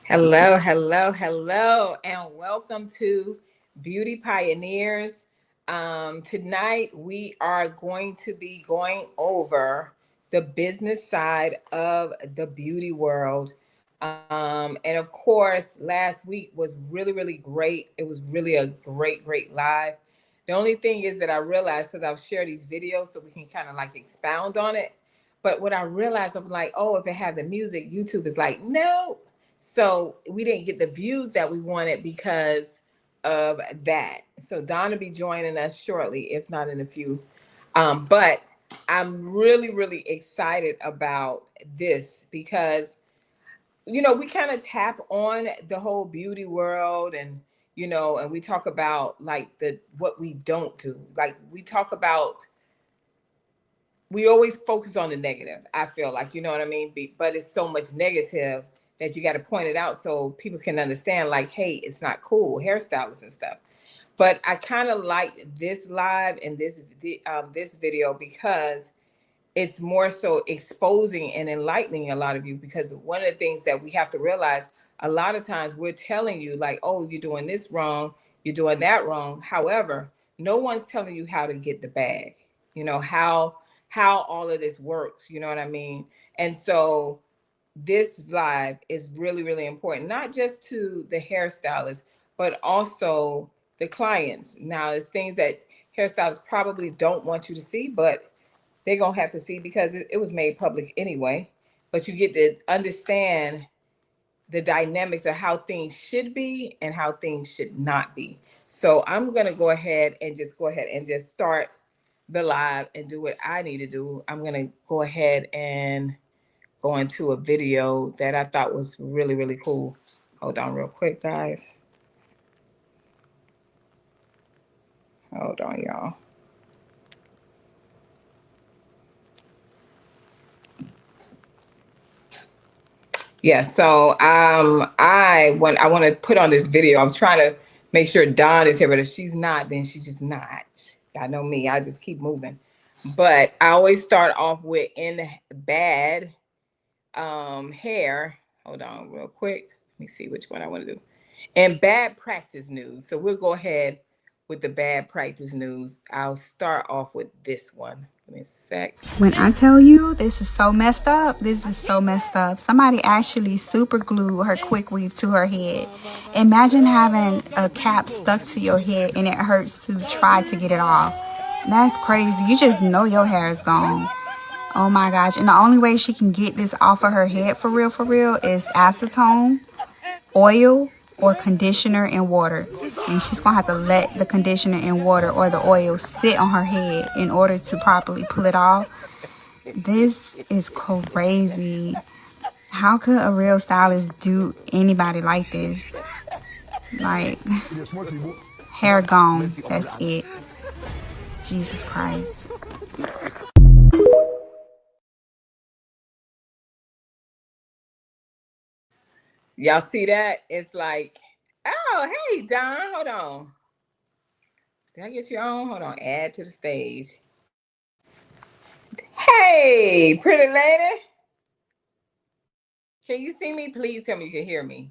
Hello, hello, hello, and welcome to Beauty Pioneers. Tonight, we are going to be going over the business side of the beauty world. And of course, last week was really, really great. It was really a great, great live. The only thing is that I realized because I'll share these videos so we can kind of like expound on it. But what I realized, I'm like, oh, if it had the music, YouTube is like, no. So we didn't get the views that we wanted because of that. So Don will be joining us shortly, if not in a few. But I'm really, really excited about this because, we kind of tap on the whole beauty world and we talk about like what we don't do. Like we talk about we always focus on the negative. I feel like, you know what I mean? But it's so much negative that you got to point it out so people can understand, like, hey, it's not cool, hairstylists and stuff. But I kind of like this live and this video because it's more so exposing and enlightening a lot of you. Because one of the things that we have to realize, a lot of times we're telling you, like, oh, you're doing this wrong, you're doing that wrong. However, no one's telling you how to get the bag, how all of this works, you know what I mean? And so this live is really, really important, not just to the hairstylist, but also the clients. Now, it's things that hairstylists probably don't want you to see, but they're going to have to see because it was made public anyway. But you get to understand the dynamics of how things should be and how things should not be. So I'm going to go ahead and just start the live and do what I need to do. I'm going to go ahead and go into a video that I thought was really, really cool. Hold on real quick, guys. Hold on, y'all. Yeah, so I want to put on this video. I'm trying to make sure Dawn is here, but if she's not, then she's just not. I know me, I just keep moving. But I always start off with in bad hair. Hold on real quick. Let me see which one I want to do. And bad practice news. So we'll go ahead with the bad practice news. I'll start off with this one. Give me a sec. When I tell you this is so messed up, this is so messed up. Somebody actually super glued her quick weave to her head. Imagine having a cap stuck to your head and it hurts to try to get it off. That's crazy. You just know your hair is gone. Oh my gosh. And the only way she can get this off of her head for real is acetone, oil, or conditioner and water. And she's gonna have to let the conditioner and water or the oil sit on her head in order to properly pull it off. This is crazy. How could a real stylist do anybody like this? Like, hair gone, that's it. Jesus Christ. Y'all see that? It's like, oh, hey, Don, hold on. Did I get you on? Hold on, add to the stage. Hey, pretty lady. Can you see me? Please tell me you can hear me.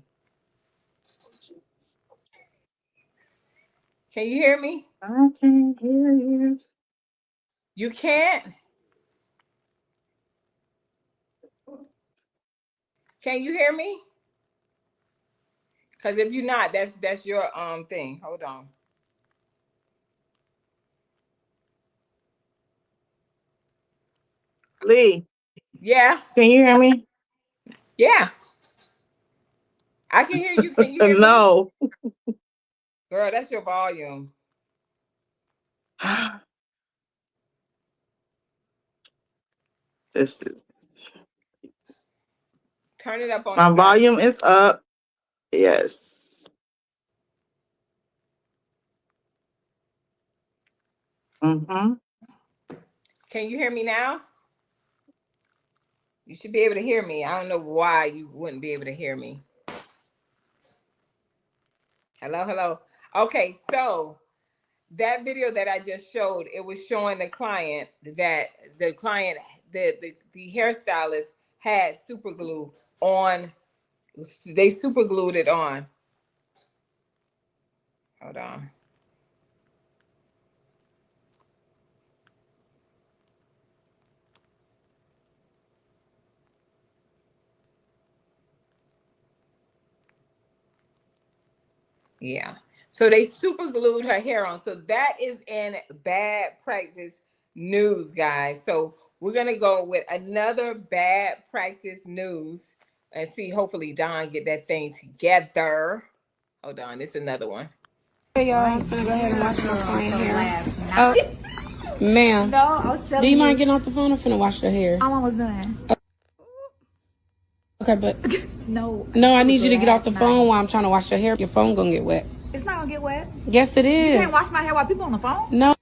Can you hear me? I can hear you. You can't? Can you hear me? Because if you're not, that's your thing. Hold on. Lee, Yeah. can you hear me? Yeah. I can hear you. Can you hear me? No. Girl, that's your volume. This is Turn it up on the my side. volume is up. Yes. Mm-hmm. Can you hear me now? You should be able to hear me. I don't know why you wouldn't be able to hear me. Hello, hello. Okay, so that video that I just showed, it was showing the client that the hairstylist had super glue on They super glued it on. Hold on. Yeah. So they super glued her hair on. So that is in bad practice news, guys. So we're gonna go with another bad practice news and see. Hopefully, Don get that thing together. Hold on, it's another one. Hey y'all, I'm gonna go ahead and wash my client hair. Oh, ma'am. No, I was telling you. Do you mind getting off the phone? I'm finna wash the hair. I'm almost done. Okay, but No. no, I need you to get off the phone while I'm trying to wash your hair. Your phone gonna get wet. It's not gonna get wet. Yes, it is. You can't wash my hair while people on the phone? No.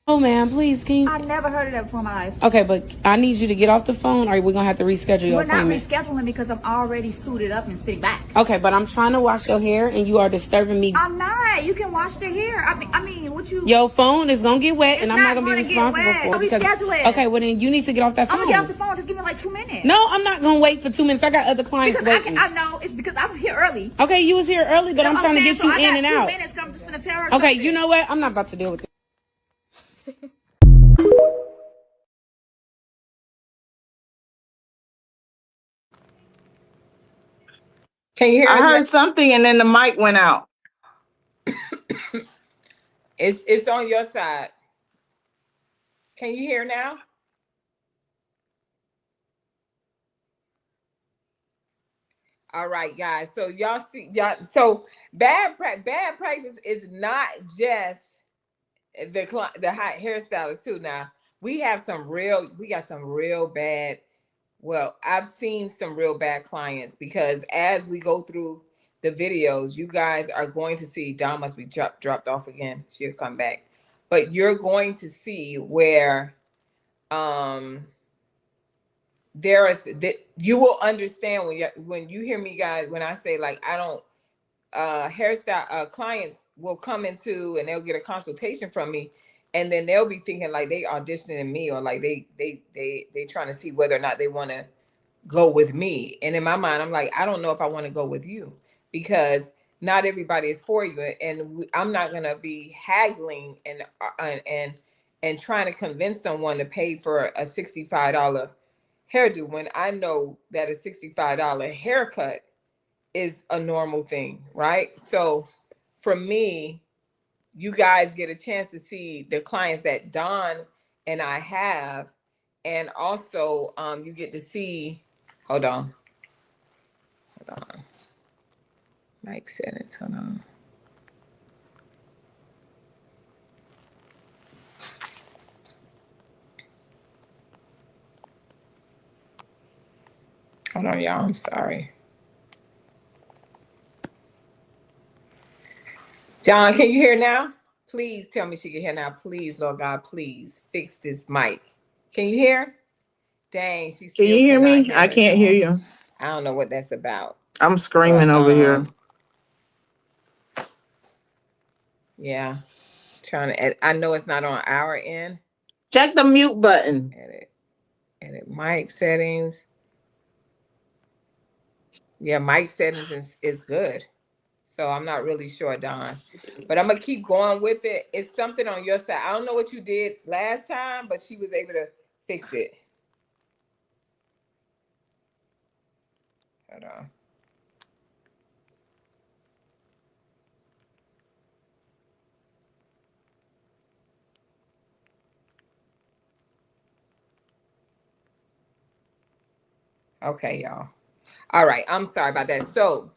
Oh, ma'am, please, can you? I never heard of that before in my life. Okay, but I need you to get off the phone, or we're gonna have to reschedule your appointment. We're not rescheduling because I'm already suited up and sitting back. Okay, but I'm trying to wash your hair, and you are disturbing me. I'm not. You can wash the hair. I mean, what you? Your phone is gonna get wet, It's and I'm not gonna be gonna get responsible wet. for it. I'll reschedule it. Okay, well then you need to get off that phone. I'm gonna get off the phone. Just give me like 2 minutes. No, I'm not gonna wait for 2 minutes. I got other clients Because waiting. I know it's because I'm here early. Okay, you was here early, but I'm trying to get you in and out. I got 2 minutes. I'm just gonna tell her. Okay, something. you know what? I'm not about to deal with it. Can you hear I us? heard something and then the mic went out. It's on your side. Can you hear now? All right, guys. So y'all see, y'all. So bad practice is not just the hot hairstylist too. Now we got some real bad. Well, I've seen some real bad clients because as we go through the videos, you guys are going to see Dawn must be dropped off again. She'll come back, but you're going to see where there is that you will understand when you hear me, guys, when I say like I don't hairstyle clients will come into and they'll get a consultation from me, and then they'll be thinking like they auditioning me or like they trying to see whether or not they want to go with me. And in my mind, I'm like, I don't know if I want to go with you because not everybody is for you, and I'm not gonna be haggling and trying to convince someone to pay for a $65 hairdo when I know that a $65 haircut is a normal thing, right? So for me, you guys get a chance to see the clients that Dawn and I have, and also you get to see. Hold on, Mike settings. Hold on. Hold on, y'all. I'm sorry. John, can you hear now? Please tell me she can hear now. Please, Lord God, please fix this mic. Can you hear? Dang, she's still Can you hear me? hear I us, can't hear y'all. you. I don't know what that's about. I'm screaming over here. Yeah, trying to edit. I know it's not on our end. Check the mute button. Edit mic settings. Yeah, mic settings is good. So I'm not really sure, Don. But I'm gonna keep going with it. It's something on your side. I don't know what you did last time, but she was able to fix it. Hold on. Okay, y'all. All right, I'm sorry about that. So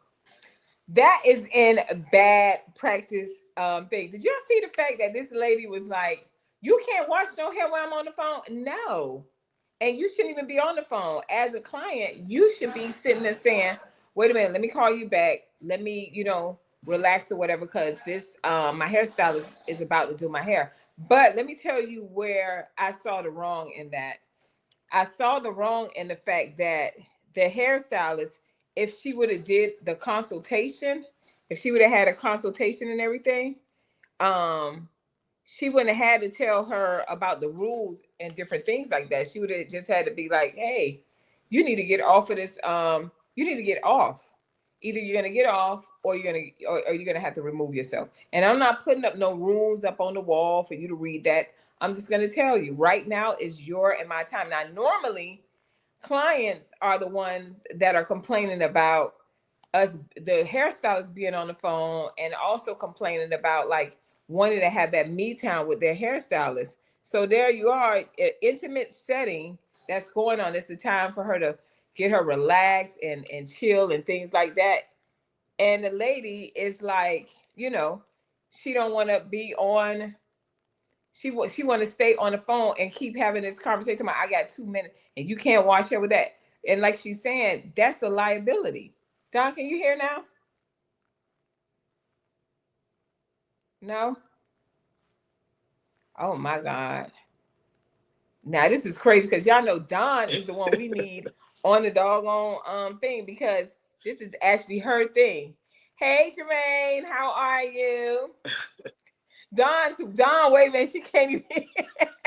that is in bad practice thing. Did y'all see the fact that this lady was like, you can't wash no hair while I'm on the phone? No. And you shouldn't even be on the phone. As a client, you should be sitting there saying, wait a minute, let me call you back. Let me, relax or whatever, because this my hairstylist is about to do my hair. But let me tell you where I saw the wrong in that. I saw the wrong in the fact that the hairstylist, if she would have did the consultation, if she would have had a consultation and everything, she wouldn't have had to tell her about the rules and different things like that. She would have just had to be like, hey, you need to get off of this. You need to get off. either you're gonna get off or you're gonna have to remove yourself. And I'm not putting up no rules up on the wall for you to read that. I'm just gonna tell you right now is your and my time. Now, normally clients are the ones that are complaining about us, the hairstylist, being on the phone, and also complaining about like wanting to have that me time with their hairstylist. So there you are, an intimate setting that's going on. It's a time for her to get her relaxed and chill and things like that. And the lady is like, she don't want to be on. She want to stay on the phone and keep having this conversation. I got 2 minutes, and you can't wash hair with that. And like she's saying, that's a liability. Don, can you hear now? No? Oh my God. Now this is crazy because y'all know Don is the one we need on the doggone thing, because this is actually her thing. Hey Jermaine, how are you? Don, wait a minute, she can't even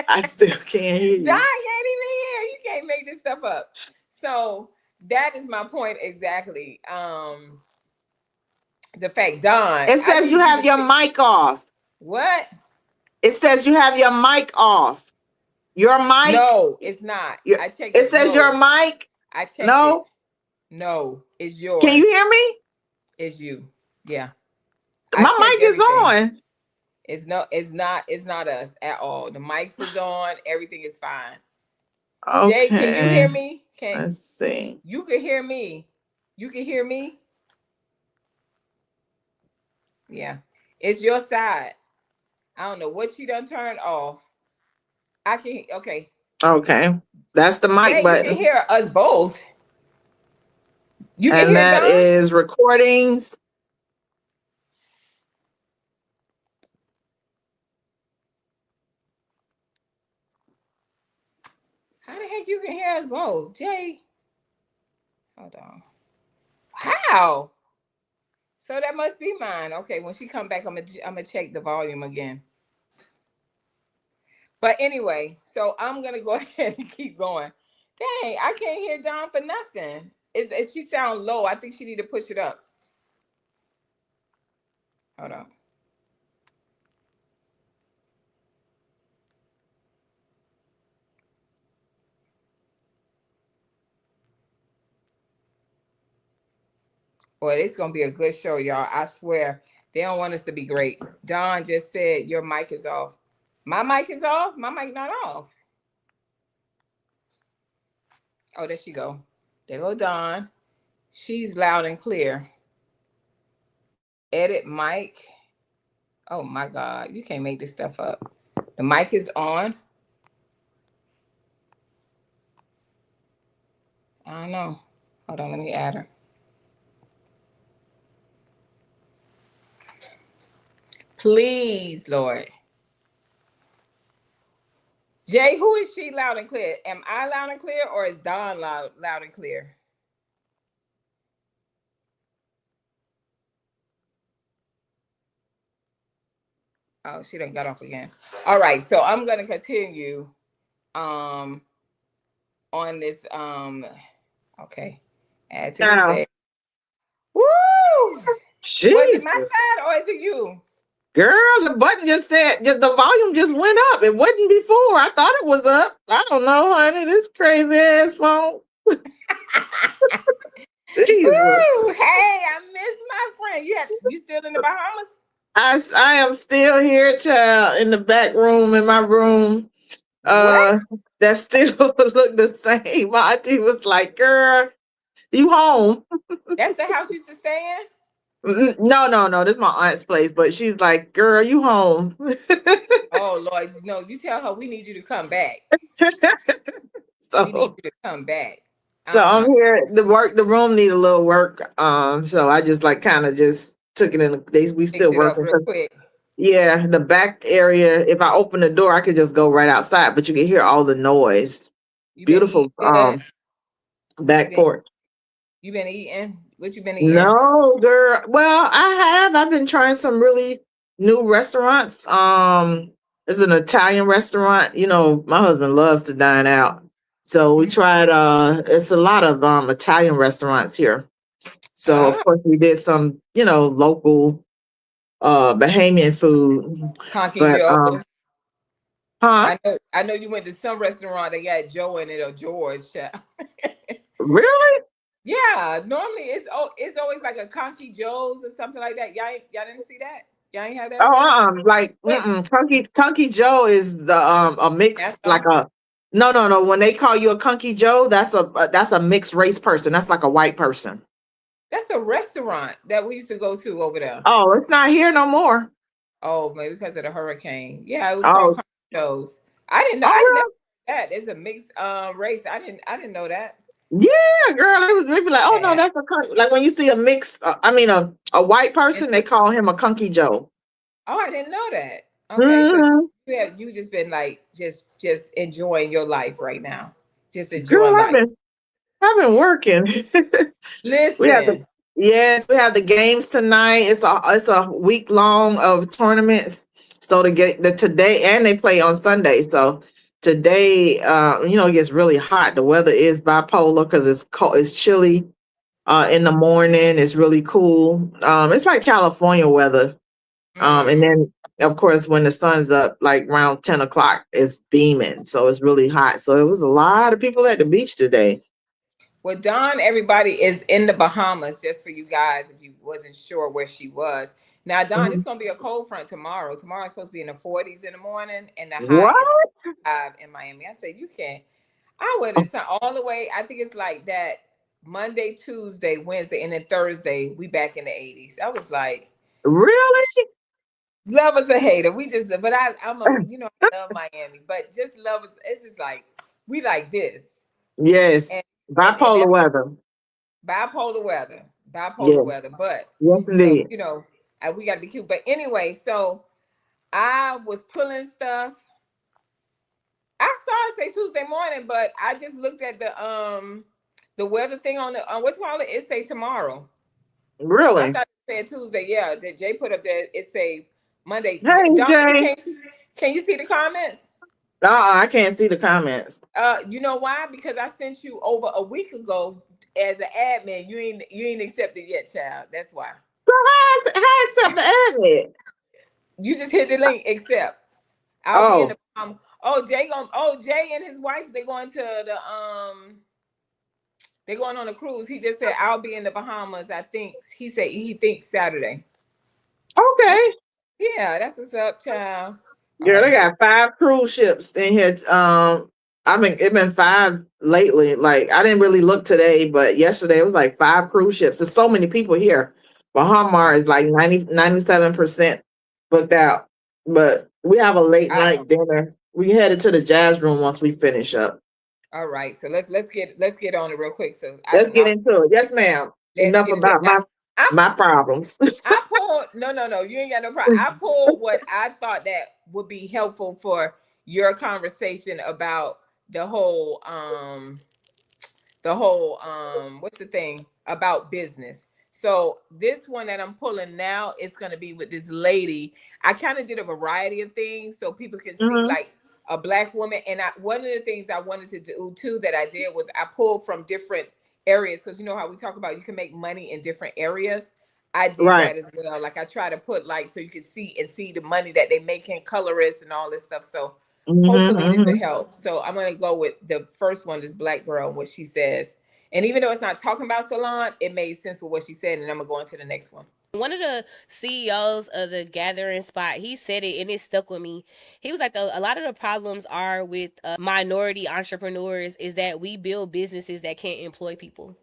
I still can't hear you. Don can't even hear. You can't make this stuff up. So that is my point exactly. The fact, Don. It says you have your mic off. What? It says you have your mic off. Your mic? No, it's not. I checked. It says your mic. I checked. No. No, it's yours. Can you hear me? It's you. Yeah. My mic is on. It's not us at all. The mics is on. Everything is fine. Okay. Jay, can you hear me? Let's see. You can hear me. You can hear me? Yeah. It's your side. I don't know what she done turned off. I can, okay. Okay. That's the mic button. You can hear us both. You can and hear that Don? Is recordings. How the heck you can hear us both? Jay? Hold on. How? So that must be mine. Okay, when she come back, I'm gonna check the volume again. But anyway, so I'm gonna go ahead and keep going. Dang, I can't hear Dawn for nothing. She sound low. I think she need to push it up. Hold on. Boy, it's gonna be a good show, y'all. I swear. They don't want us to be great. Dawn just said your mic is off. My mic is off? My mic not off. Oh, there she go. There go Dawn. She's loud and clear. Edit mic. Oh my God, you can't make this stuff up. The mic is on. I don't know. Hold on, let me add her. Please, Lord. Jay, who is she loud and clear? Am I loud and clear, or is Dawn loud and clear? Oh, she done got off again. All right, so I'm gonna continue on this okay. Add to the stage. Woo! Jeez. Was it my side or is it you? Girl, the button just said, the volume just went up. It wasn't before. I thought it was up. I don't know, honey. This crazy ass phone. Woo! Hey, I miss my friend. You still in the Bahamas? I am still here, child, in the back room in my room. What? That still look the same. My auntie was like, girl, you home. That's the house you used to stay in? No. This is my aunt's place, but she's like, girl, you home. Oh, Lord. No, you tell her we need you to come back. So, we need you to come back. So I'm here. The room need a little work. So I just like kind of just took it in. We still working. Real quick. Yeah, the back area. If I open the door, I could just go right outside, but you can hear all the noise. Beautiful back porch. You been eating? What you been eating? No, girl. Well, I've been trying some really new restaurants. It's an Italian restaurant. You know, my husband loves to dine out. So we tried it's a lot of Italian restaurants here. So of course we did some, local Bahamian food. Conky But Joe. huh? I know you went to some restaurant that got Joe in it or George. Child. Really? Yeah, normally it's always like a Conky Joe's or something like that. Y'all didn't see that? Y'all ain't had that over there? Like Wait, Kunky Joe is the a mix, that's like all. a no. When they call you a Kunky Joe, that's a mixed race person. That's like a white person. That's a restaurant that we used to go to over there. Oh, it's not here no more. Oh, maybe because of the hurricane. Yeah, it was called Oh, Conky Joe's. I didn't know. I never oh that. It's a mixed race. I didn't know that. yeah, girl. It was maybe like, oh no, Yeah. that's a like when you see a mix. A white person, they call him a Kunky Joe. Oh, I didn't know that. Okay, so Hmm. you just been like just enjoying your life right now. Just Girl, enjoying life. I've been working. We have the Listen, Yes, we have the games tonight. It's a week long of tournaments. So to get the today, and they play on Sunday. So today, it gets really hot. The weather is bipolar because it's cold, it's chilly in the morning. It's really cool. It's like California weather. And mm. then of course when the sun's up, like around 10 o'clock, it's beaming. So it's really hot. So it was a lot of people at the beach today. Well, Dawn, everybody is in the Bahamas. Just for you guys, if you wasn't sure where she was. Now, Dawn, it's Mhm. gonna be a cold front tomorrow. Tomorrow's supposed to be in the 40s in the morning, and the high is What? 5 in Miami. I said you can't. I would have sent all the way. I think it's like that Monday, Tuesday, Wednesday, and then Thursday we back in the 80s. I was like, Really? love us a hater. We just, but I love Miami, but just love us. It's just like we like this, Yes. and Bipolar that weather. bipolar weather, bipolar Yes. weather. But Yes, so indeed. we got to be cute. But anyway, so I was pulling stuff. I saw it say Tuesday morning, but I just looked at the weather thing on the what's called it. It say tomorrow. I Really? thought it said Tuesday. Yeah, that Jay put up there. It say Monday. Hey, Don, you Jay. can't see. Can you see the comments? I can't see the comments. You know why? Because I sent you over a week ago as an admin. You ain't accepted yet, child. That's why. So how accept the admit? You just hit the link. Accept. I'll be in Oh, the Jay and his wife, they're going on a cruise. He just said I'll be in the Bahamas. I think he said he thinks Saturday. okay. Yeah, that's what's up, child. All Girl, they right. got 5 cruise ships in here. It's been 5 lately. Like I didn't really look today, but yesterday it was like 5 cruise ships. There's so many people here. Bahamar is like 97% booked out. But we have a late I, night dinner. We headed to the jazz room once we finish up. all right. So let's get on it real quick. So Let's get into it. Yes, ma'am. let's Enough get into it. about Now, I my problems. I pulled no, you ain't got no problem. I pulled what I thought that would be helpful for your conversation about the whole what's the thing about business. So this one that I'm pulling now is going to be with this lady. I kind of did a variety of things so people can see Mhm. like a black woman. And one of the things I wanted to do too that I did was I pulled from different areas, because you know how we talk about you can make money in different areas. I did Right. that as well. Like I try to put like so you can see the money that they make in colorists and all this stuff. So Mhm, hopefully this will mhm. help. So I'm gonna go with the first one, this black girl, what she says. And even though it's not talking about salon, it made sense with what she said. And I'm gonna go into the next one. One of the CEOs of the gathering spot, he said it and it stuck with me. He was like, a lot of the problems are with minority entrepreneurs is that we build businesses that can't employ people.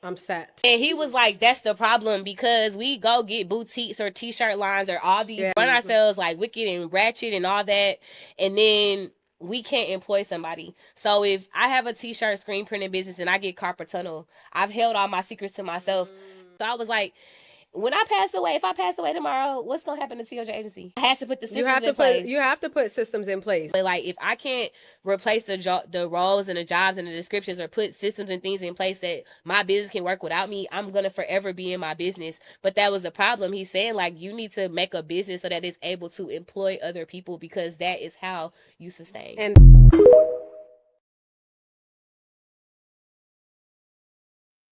I'm set. And he was like, that's the problem, because we go get boutiques or t-shirt lines or all these, run ourselves like wicked and ratchet and all that, and then we can't employ somebody. So if I have a t-shirt screen printing business and I get carpal tunnel, I've held all my secrets to myself. So I was like, when I pass away, if I pass away tomorrow, what's gonna happen to TLJ agency? I had to put the systems in place. You have to put systems in place. But like, if I can't replace the roles and the jobs and the descriptions, or put systems and things in place that my business can work without me, I'm gonna forever be in my business. But that was the problem. He's saying like, you need to make a business so that it's able to employ other people, because that is how you sustain. And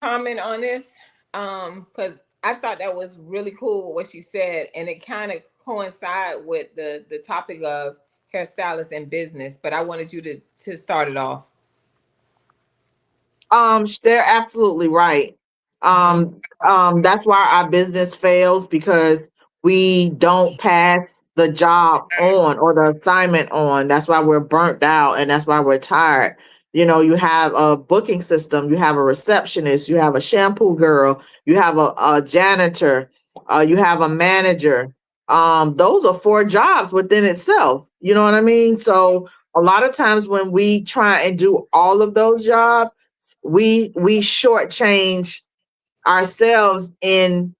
comment on this? Because I thought that was really cool what she said, and it kind of coincide with the topic of hairstylists and business. But I wanted you to start it off. They're absolutely right. Mm-hmm. That's why our business fails, because we don't pass the job on or the assignment on. That's why we're burnt out, and that's why we're tired. You have a booking system, you have a receptionist, you have a shampoo girl, you have a janitor, you have a manager. Those are 4 jobs within itself. You know what I mean? So a lot of times when we try and do all of those jobs, we shortchange ourselves in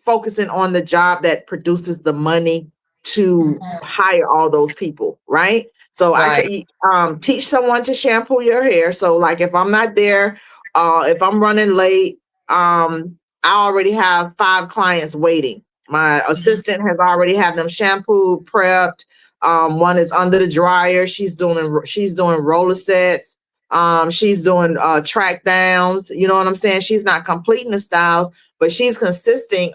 focusing on the job that produces the money to hire all those people, right? So I Right. could teach someone to shampoo your hair. So like if I'm not there, if I'm running late, I already have 5 clients waiting. My assistant has already had them shampooed, prepped. One is under the dryer. She's doing roller sets. She's doing track downs. You know what I'm saying? She's not completing the styles, but she's assisting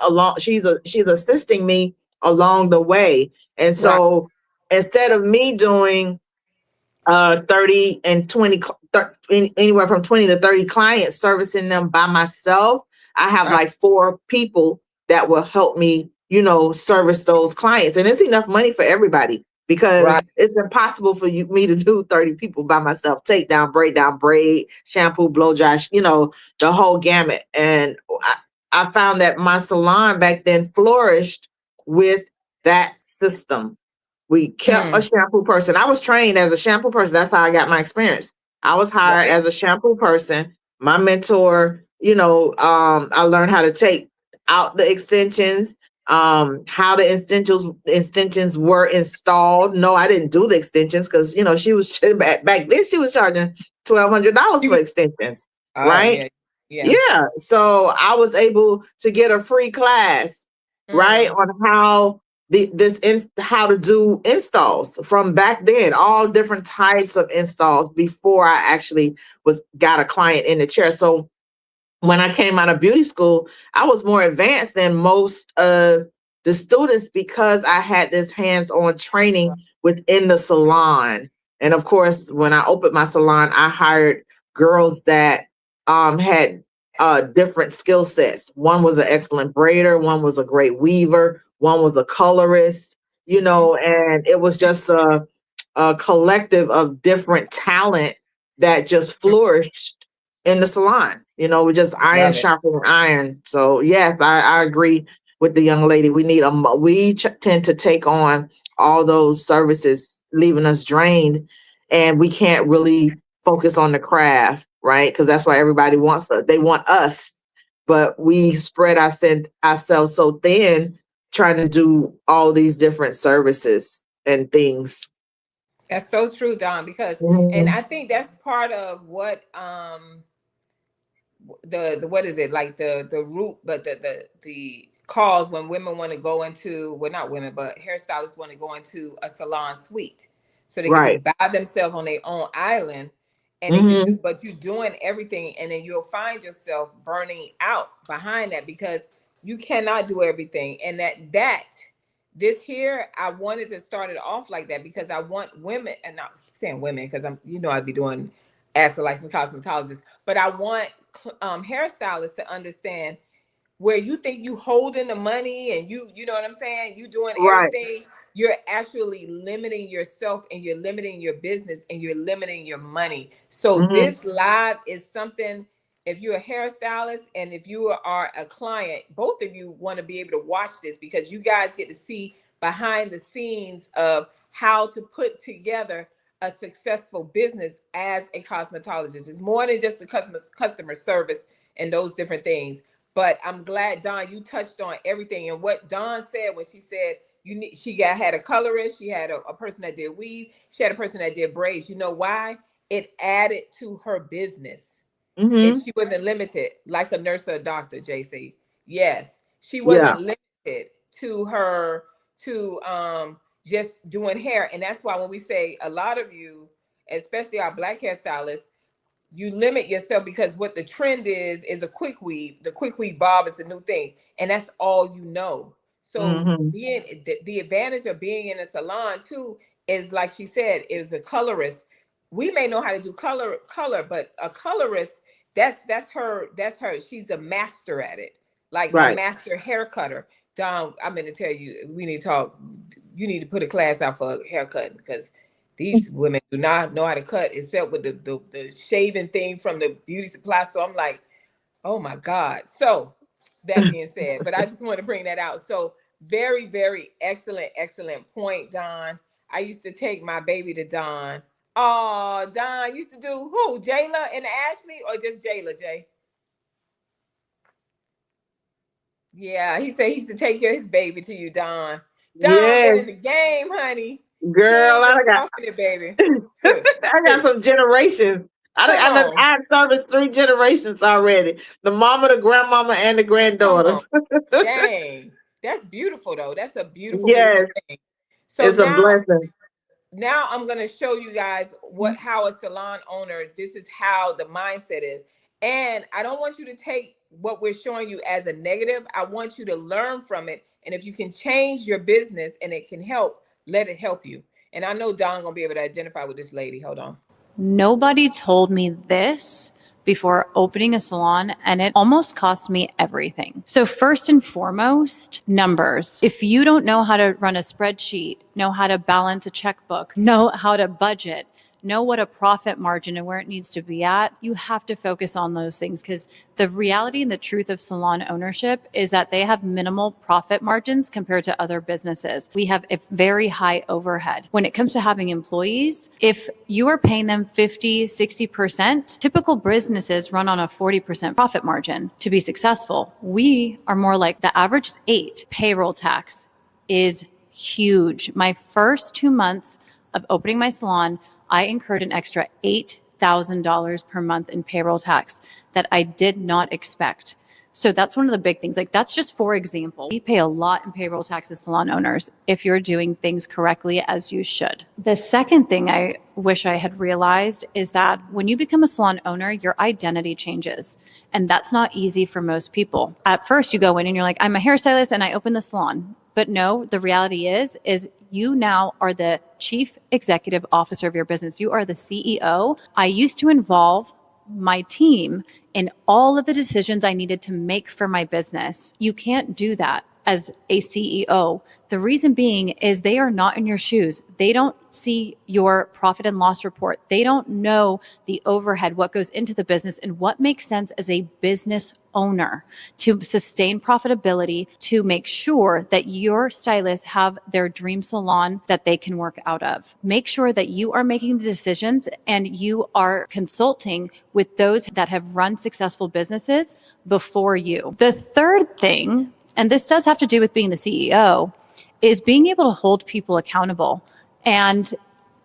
me along the way. And Right. so instead of me doing 30 and 20 anywhere from 20 to 30 clients, servicing them by myself, I have Right. like 4 people that will help me, service those clients. And it's enough money for everybody, because Right. it's impossible for me to do 30 people by myself. Take down, braid, shampoo, blow dry, the whole gamut. And I found that my salon back then flourished with that system. We kept a Mm. shampoo person. I was trained as a shampoo person. That's how I got my experience. I was hired Right. as a shampoo person. My mentor, I learned how to take out the extensions, how the extensions were installed. No, I didn't do the extensions because she was back then she was charging $1,200 She for was- extensions, Oh right? yeah. Yeah. Yeah. So I was able to get a free class, right, Mm. on how to do installs from back then, all different types of installs before I actually got a client in the chair. So when I came out of beauty school, I was more advanced than most of the students because I had this hands-on training within the salon. And of course, when I opened my salon, I hired girls that had different skill sets. One was an excellent braider, one was a great weaver, one was a colorist, and it was just a collective of different talent that just flourished in the salon. We just iron Love it. sharpening iron. So yes, I agree with the young lady. We tend to take on all those services, leaving us drained, and we can't really focus on the craft, right? Because that's why everybody wants us. They want us, but we spread ourselves so thin trying to do all these different services and things. That's so true, Don. Because, and Mhm. I think that's part of what the what is it, like the root, but the cause when women want to go into, well, not women, but hairstylists want to go into a salon suite so they can be Right. by themselves on their own island, and they can do, Hmm. but you're doing everything, and then you'll find yourself burning out behind that because you cannot do everything. And that this here, I wanted to start it off like that because I want women, and not saying women because I'd be doing as a licensed cosmetologist, but I want hairstylists to understand where you think you holding the money and you know what I'm saying, you doing Right. everything, you're actually limiting yourself and you're limiting your business and you're limiting your money. So Hmm. this live is something, if you're a hairstylist and if you are a client, both of you want to be able to watch this because you guys get to see behind the scenes of how to put together a successful business as a cosmetologist. It's more than just the customer service and those different things. But I'm glad, Dawn, you touched on everything. And what Dawn said when she said had a colorist, she had a person that did weave, she had a person that did braids. You know why? It added to her business. And Hmm. she wasn't limited like a nurse or a doctor, JC. Yes, she Yeah. wasn't limited to her to just doing hair. And that's why when we say a lot of you, especially our black hairstylists, you limit yourself, because what the trend is a quick weave. The quick weave bob is a new thing, and that's all you know. So being the advantage of being in a salon too is, like she said, is a colorist. We may know how to do color, but a colorist, that's her. She's a master at it, like a Right. master hair cutter. Don, I'm going to tell you, we need to talk. You need to put a class out for haircutting, because these women do not know how to cut, except with the shaving thing from the beauty supply store. I'm like, oh my God. So that being said, but I just want to bring that out. So very, very excellent point, Don. I used to take my baby to Don. Oh, Don used to do who? Jayla and Ashley, or just Jayla, Jay? Yeah, he said he used to take care of his baby to you, Don. Don Yeah, been in the game, honey. girl, King I is got talking to baby. I got some generations. Come on. I serviced 3 generations already. The mama, the grandmama, and the Come granddaughter. on. Dang. That's beautiful though. That's a beautiful Yes, thing. So it's a now blessing. I'm going to show you guys how a salon owner, this is how the mindset is. And I don't want you to take what we're showing you as a negative. I want you to learn from it. And if you can change your business and it can help, let it help you. And I know Don gonna be able to identify with this lady. Hold on. Nobody told me this before opening a salon, and it almost cost me everything. So first and foremost, numbers. If you don't know how to run a spreadsheet, know how to balance a checkbook, know how to budget, know what a profit margin and where it needs to be at, you have to focus on those things, because the reality and the truth of salon ownership is that they have minimal profit margins compared to other businesses. We have a very high overhead. When it comes to having employees, if you are paying them 50, 60%, typical businesses run on a 40% profit margin to be successful. We are more like the average is 8. Payroll tax is huge. My first 2 months of opening my salon, I incurred an extra $8,000 per month in payroll tax that I did not expect. So that's one of the big things. Like, that's just for example. We pay a lot in payroll tax as salon owners if you're doing things correctly as you should. The second thing I wish I had realized is that when you become a salon owner, your identity changes. And that's not easy for most people. At first you go in and you're like, I'm a hairstylist and I open the salon. But no, the reality is you now are the chief executive officer of your business. You are the CEO. I used to involve my team in all of the decisions I needed to make for my business. You can't do that as a CEO. The reason being is they are not in your shoes. They don't see your profit and loss report. They don't know the overhead, what goes into the business, and what makes sense as a business owner to sustain profitability, to make sure that your stylists have their dream salon that they can work out of. Make sure that you are making the decisions and you are consulting with those that have run successful businesses before you. The third thing, and this does have to do with being the CEO, is being able to hold people accountable and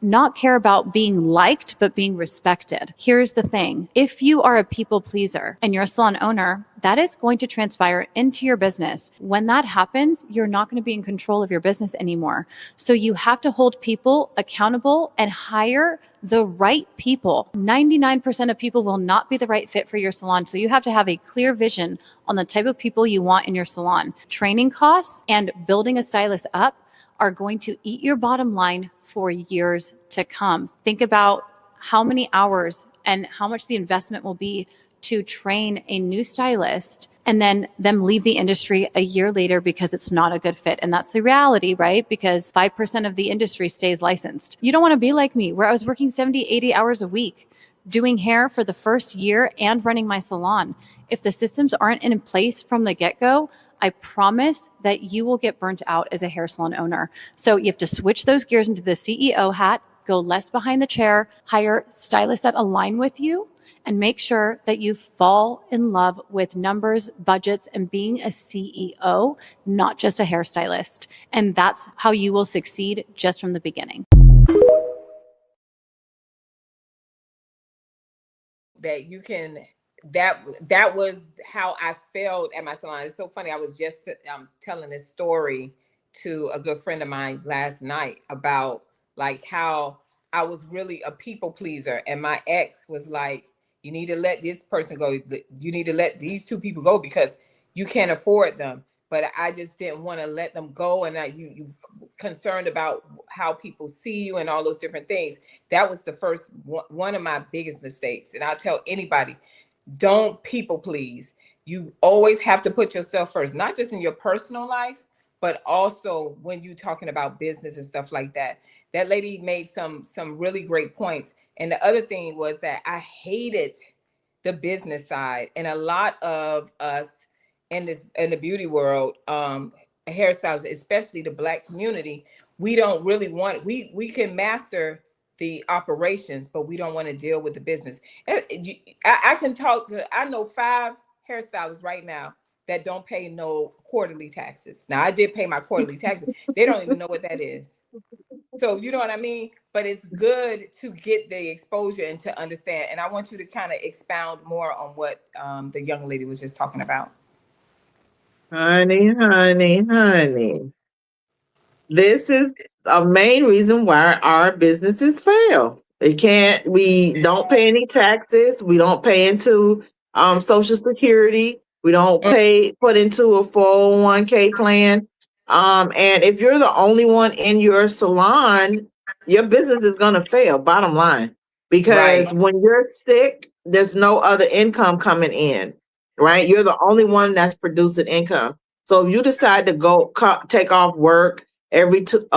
not care about being liked, but being respected. Here's the thing. If you are a people pleaser and you're a salon owner, that is going to transpire into your business. When that happens, you're not going to be in control of your business anymore. So you have to hold people accountable and hire the right people. 99% of people will not be the right fit for your salon. So you have to have a clear vision on the type of people you want in your salon. Training costs and building a stylist up are going to eat your bottom line for years to come. Think about how many hours and how much the investment will be to train a new stylist and then them leave the industry a year later because it's not a good fit. And that's the reality, right? Because 5% of the industry stays licensed. You don't want to be like me, where I was working 70, 80 hours a week doing hair for the first year and running my salon. If the systems aren't in place from the get-go, I promise that you will get burnt out as a hair salon owner. So you have to switch those gears into the CEO hat, go less behind the chair, hire stylists that align with you, and make sure that you fall in love with numbers, budgets, and being a CEO, not just a hairstylist. And that's how you will succeed just from the beginning. That you can, that was how I felt at my salon. It's so funny. I was just telling this story to a good friend of mine last night about like how I was really a people pleaser. And my ex was like, You need to let this person go. You need to let these two people go because you can't afford them. But I just didn't want to let them go, and you concerned about how people see you and all those different things. That was the first one of my biggest mistakes. And I'll tell anybody, don't people please. You always have to put yourself first, not just in your personal life, but also when you're talking about business and stuff like that. That lady made some really great points. And the other thing was that I hated the business side. And a lot of us in the beauty world, hairstylists, especially the Black community, we don't really want, we can master the operations, but we don't want to deal with the business. I can talk to, I know 5 hairstylists right now that don't pay no quarterly taxes. Now I did pay my quarterly taxes. They don't even know what that is. So you know what I mean? But it's good to get the exposure and to understand. And I want you to kind of expound more on what the young lady was just talking about. Honey, honey, honey. This is a main reason why our businesses fail. We don't pay any taxes. We don't pay into Social Security. We don't put into a 401k plan. And if you're the only one in your salon, your business is going to fail, bottom line. Because Right. when you're sick, there's no other income coming in, right? You're the only one that's producing income. So if you decide to take off work every 2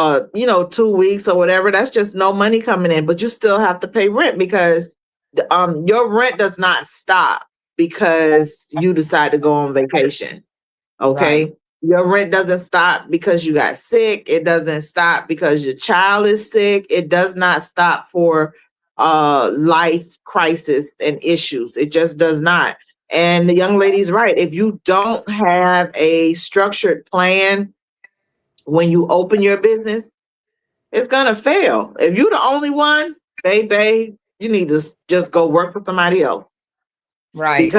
weeks or whatever, that's just no money coming in, but you still have to pay rent because your rent does not stop because you decide to go on vacation. Okay. Right. Your rent doesn't stop because you got sick. It doesn't stop because your child is sick. It does not stop for life crisis and issues. It just does not. And the young lady's right. If you don't have a structured plan when you open your business, it's gonna fail. If you're the only one, baby, you need to just go work for somebody else. Right.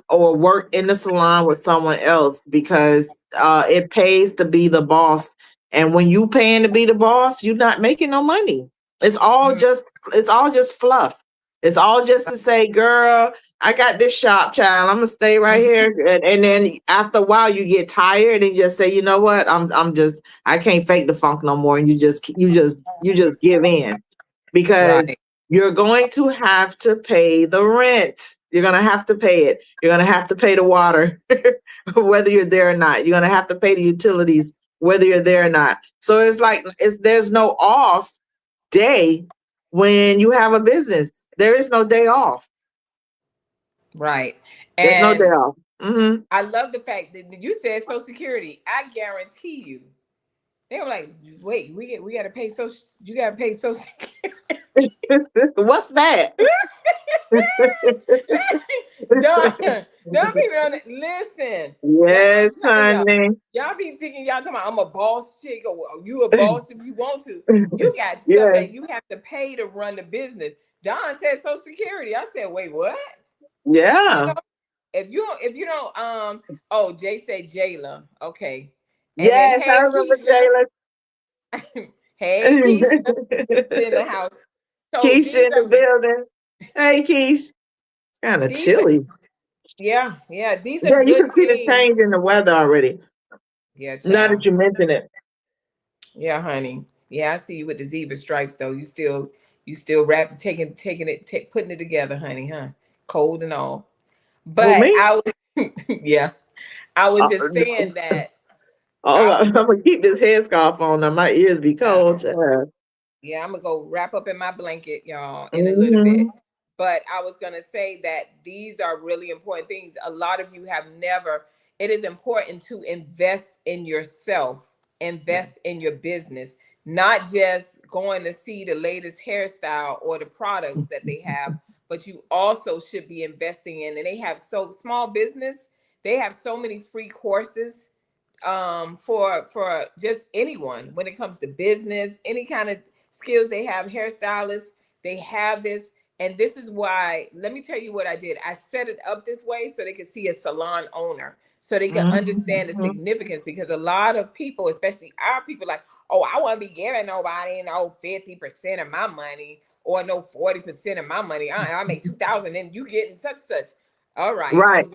Or work in the salon with someone else because it pays to be the boss. And when you paying to be the boss, you're not making no money. It's all just fluff. It's all just to say, girl, I got this shop, child. I'm gonna stay right here. And then after a while you get tired and you just say, you know what? I can't fake the funk no more. And you just give in because Right. you're going to have to pay the rent. You're going to have to pay it. You're going to have to pay the water, whether you're there or not. You're going to have to pay the utilities, whether you're there or not. So there's no off day when you have a business. There is no day off. Right. There's no day And off. Mm-hmm. I love the fact that you said Social Security. I guarantee you, they were like, wait, we got to pay social. You got to pay Social Security. What's that? Don't people don't listen. Yes, Y'all, I'm telling honey. y'all be thinking y'all talking about I'm a boss chick or you a boss if you want to. You got stuff Yeah. that you have to pay to run the business. Don said Social Security. I said, wait, what? Yeah. You know, if you don't oh, Jay said Jayla. Okay. And then Yes, I hey remember Keisha. Hey Keisha in the Jayla. house. So Keisha these in the are building. Hey, Keish. Kind of these are chilly. yeah, these are Yeah, you can good see the change things. in the weather already. Yeah, Now child. that you mention it. Yeah, honey. Yeah, I see you with the zebra stripes though. You still putting it together, honey, huh? Cold and all. Who, But me? I was yeah, I was Uh, just saying that oh, I I'm remember gonna keep this headscarf on. Now my ears be yeah, cold. Child. yeah, I'm gonna go wrap up in my blanket, y'all, in a little bit. Mm-hmm. But I was gonna say that these are really important things. A lot of you have never, it is important to invest in yourself, invest in your business, not just going to see the latest hairstyle or the products that they have, but you also should be investing in, and they have so small business, they have so many free courses for just anyone when it comes to business, any kind of skills they have, hairstylists, they have this. And this is why, let me tell you what I did. I set it up this way so they could see a salon owner, so they can understand the Mm-hmm. significance, because a lot of people, especially our people, like, oh, I want to be giving nobody 50% of my money, or no 40% of my money. I make 2,000 and you getting such. All right. Right.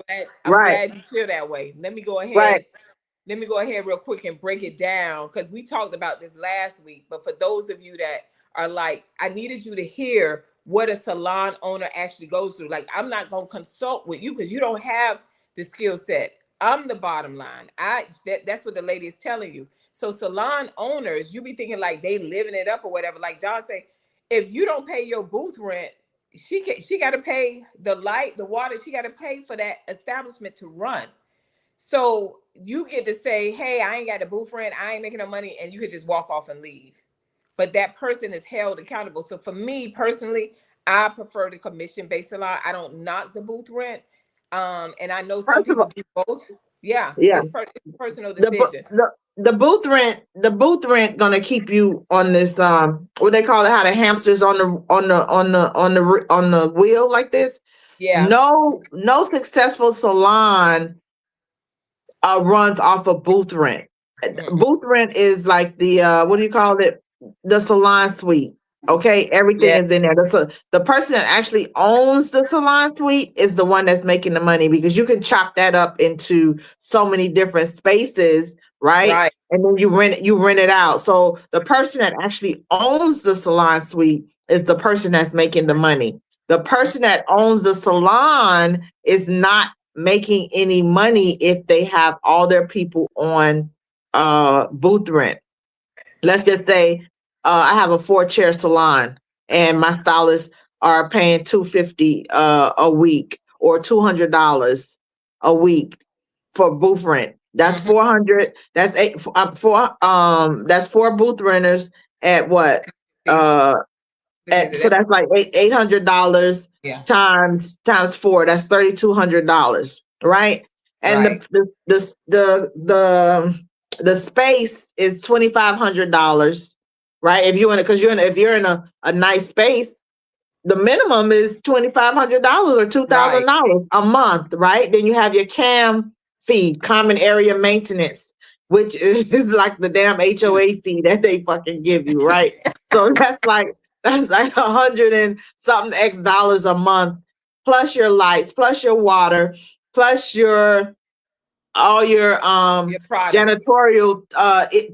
I'm Right. glad you feel that way. Let me go Right. ahead. Let me go ahead real quick and break it down because we talked about this last week. But for those of you that are like, I needed you to hear what a salon owner actually goes through. Like, I'm not going to consult with you because you don't have the skill set. I'm the bottom line. That's what the lady is telling you. So salon owners, you be thinking like they living it up or whatever. Like Don say, if you don't pay your booth rent, she got to pay the light, the water. She got to pay for that establishment to run. So you get to say, hey, I ain't got the booth rent, I ain't making no money, and you could just walk off and leave. But that person is held accountable. So for me personally, I prefer the commission-based salon. I don't knock the booth rent. And I know some people do both. Yeah, it's a personal decision. The booth rent gonna keep you on this what they call it, how the hamsters on the wheel like this. Yeah. No successful salon runs off of booth rent. Booth rent is like the what do you call it? The salon suite. Okay, everything is in there. The person that actually owns the salon suite is the one that's making the money because you can chop that up into so many different spaces, right? And then you rent it out. So the person that actually owns the salon suite is the person that's making the money. The person that owns the salon is not making any money if they have all their people on booth rent. Let's just say I have a 4-chair salon and my stylists are paying $250 a week or $200 a week for booth rent. That's 400. That's that's 4 booth renters at what? So that's like $800 times 4. That's $3,200, right? And the space is $2,500, right? If you're in a nice space, the minimum is $2,500 or $2,000 a month, right? Then you have your CAM fee, common area maintenance, which is like the damn HOA fee that they fucking give you, right? So that's like $100 and something X dollars a month, plus your lights, plus your water, plus all your janitorial